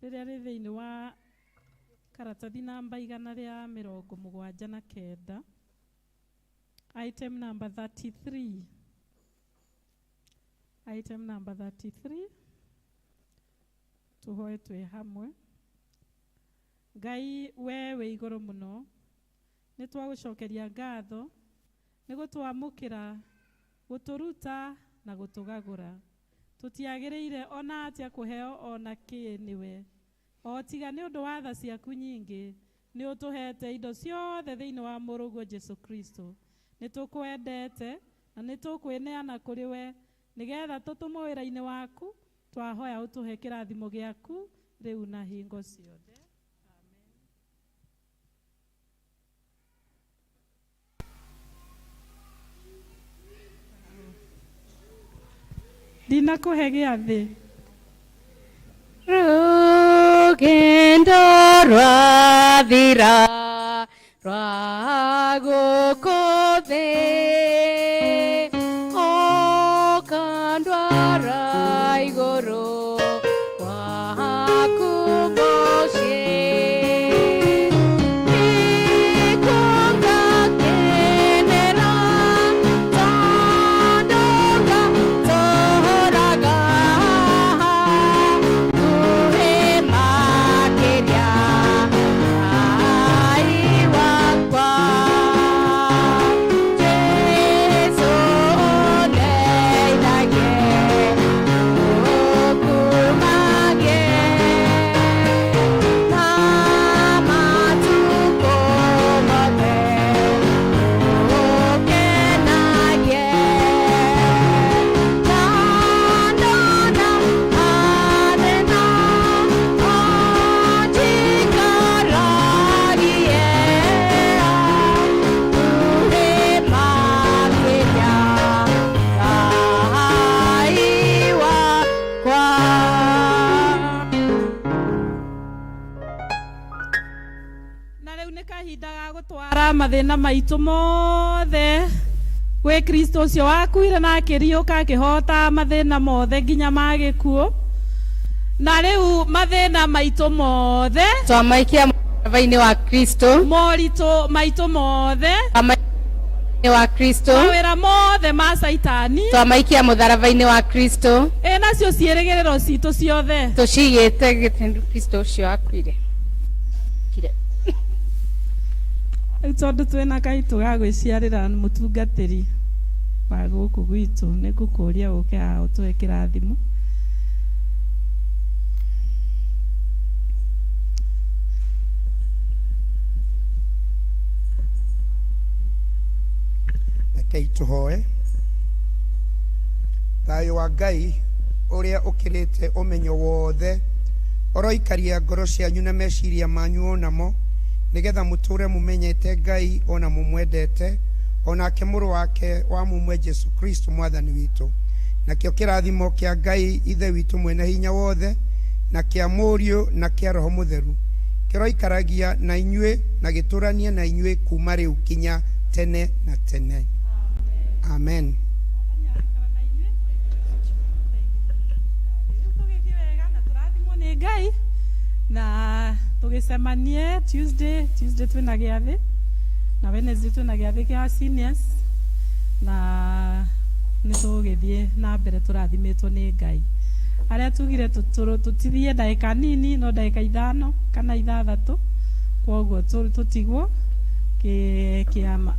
A: rĩ thĩinĩ wa karatathi namba 179. Item number 33. Item number 33. Tuhoe twe hamwe. Ngai wewe igũrũ mũno, nĩ twagũcokeria ngatho nĩ gũtwamũkĩra, gũtũruta na gũtũgagũra. Tũtiagĩrĩire ona atĩa kũheo ona kĩ nĩwe, o tiga nĩ ũndũ wa tha ciaku nyingĩ nĩ ũtũhete indo ciothe thĩinĩ wa mũrũguo Jesu Kristo. Nĩ tũkwendete na nĩ tũkwĩneana kũrĩ we nĩgetha tũtũmwo wĩra-inĩ waku. Twahoya ũtũhe kĩrathimo gĩaku rĩu na hingo ciothe. Dina kũhe gĩathĩ.
B: Rũgendo rwathira rwa gũkũ thĩ, oka ndwara igũrũ waku mũciĩ. Nĩkũngakenera tondũ ngatũũraga nguhĩ makĩria Ngai wakwa. Jesũ ũndeithagie ũkumagie na matukũ mothe ũkenagie. Na ndona mathĩna onjikaragie nguhĩ makĩria Ngai wakwa.
A: Na rĩu nĩ kahinda ga gũtwara mathĩna maitũ mothe gwĩ Kristo ũcio wakuire na akĩriũka akĩhota mathĩna mothe nginya ma gĩkuũ. Na rĩu mathĩna maitũ mothe,
B: Twamaikia mũtharaba-inĩ wa Kristo,
A: moritũ maitũ mothe,
B: mũtharaba-inĩ wa Kristo,
A: mawĩra mothe ma Saitani,
B: twamaikia mũtharaba-inĩ wa Kristo,
A: nacio ciĩrĩgĩrĩro citũ ciothe
B: tũcigĩte gĩtĩndũ Kristo ũcio akuire.
A: rĩu tondũ twĩna kaitũ ga gwĩciarĩra mũtungatĩri wa gũkũ gwitũ, nĩ ngũkũria ũke haha ũtũhe kĩrathimo.
G: Rekei tũhoe. Thayũ wa Ngai ũrĩa ũkĩrĩte ũmenyo wothe ũroikaria ngoro cianyu na meciria manyu onamo, nĩgetha mũtũre mũmenyete Ngai ona mũmwendete, onake mũrũ wake wa mũmwe Jesu Kristo mwathani witũ. Nakĩo kĩrathimo kĩa Ngai ithe witũ mwene hinya wothe na kĩa mũriũ na kĩa Roho Mũtheru kĩroikaragia na inyuĩ na gĩtũranie na inyuĩ kuma rĩu kinya tene na tene. Amen.
A: Ngai na tũgĩcemanie Tuesday twĩna gĩathĩ na Wednesday twĩna gĩathĩ kĩa seniors, na nĩ tũgĩthiĩ na mbere tũrathimĩtwo nĩ Ngai. Arĩa tugire tũtithie ndagĩka nini, no ndagĩka 5 kana 6, kwoguo tũtigwo kĩa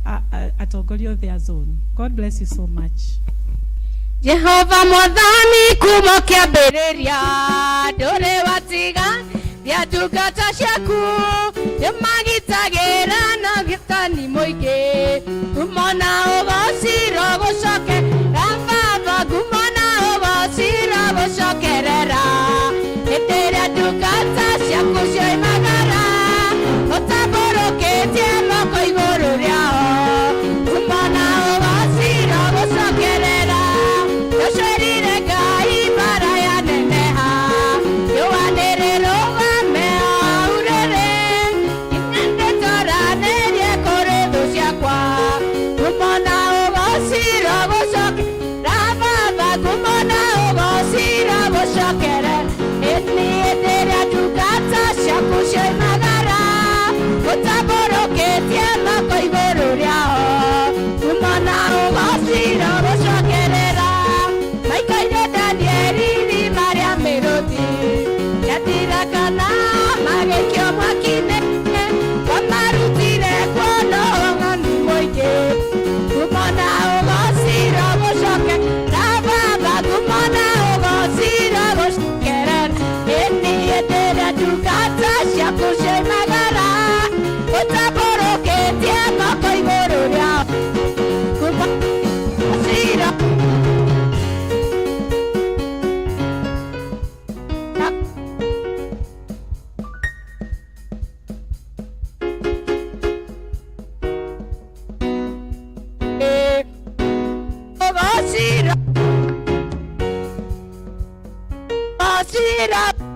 A: atongoria othe a zone. God bless you so much.
B: Jehova mwathani kuma kĩambĩrĩria ndũrĩ watiga ndungata ciaku nĩmagitagĩra na gĩtani mũingĩ. Ngumona ũgocira gũcokerera Baba, ngumona ũgocira gũcokerera hĩndĩ ĩrĩa ndungata ciaku cioimagara ũtambũrũkĩtie moko igũrũ rĩao. Ngumona ũgocira gũcokerera ũcerire Ngai mbara ya neneha yũanĩrĩ rũgame o urĩrĩ inende tũranĩrie kũrĩ thũ ciaku
H: gucokere ini ĩrĩa ndungata ciaku cioimagara ũtambũrũkĩtie moko igũrũ rĩao kuma na ũgocira gũcokerera maikaire Danieli rima rĩa mĩrũthi gatirakana magĩikio mwaki-inĩ wamarutire kuona ũng'anu mũingĩ kuma na ũgocira gũcokerera baba kuma na ũgocira gũcokerera ini ĩrĩa ndungata ciaku cioimagara ũtambũrũkĩtie moko igũrũ rĩao kuma ũgocira Sira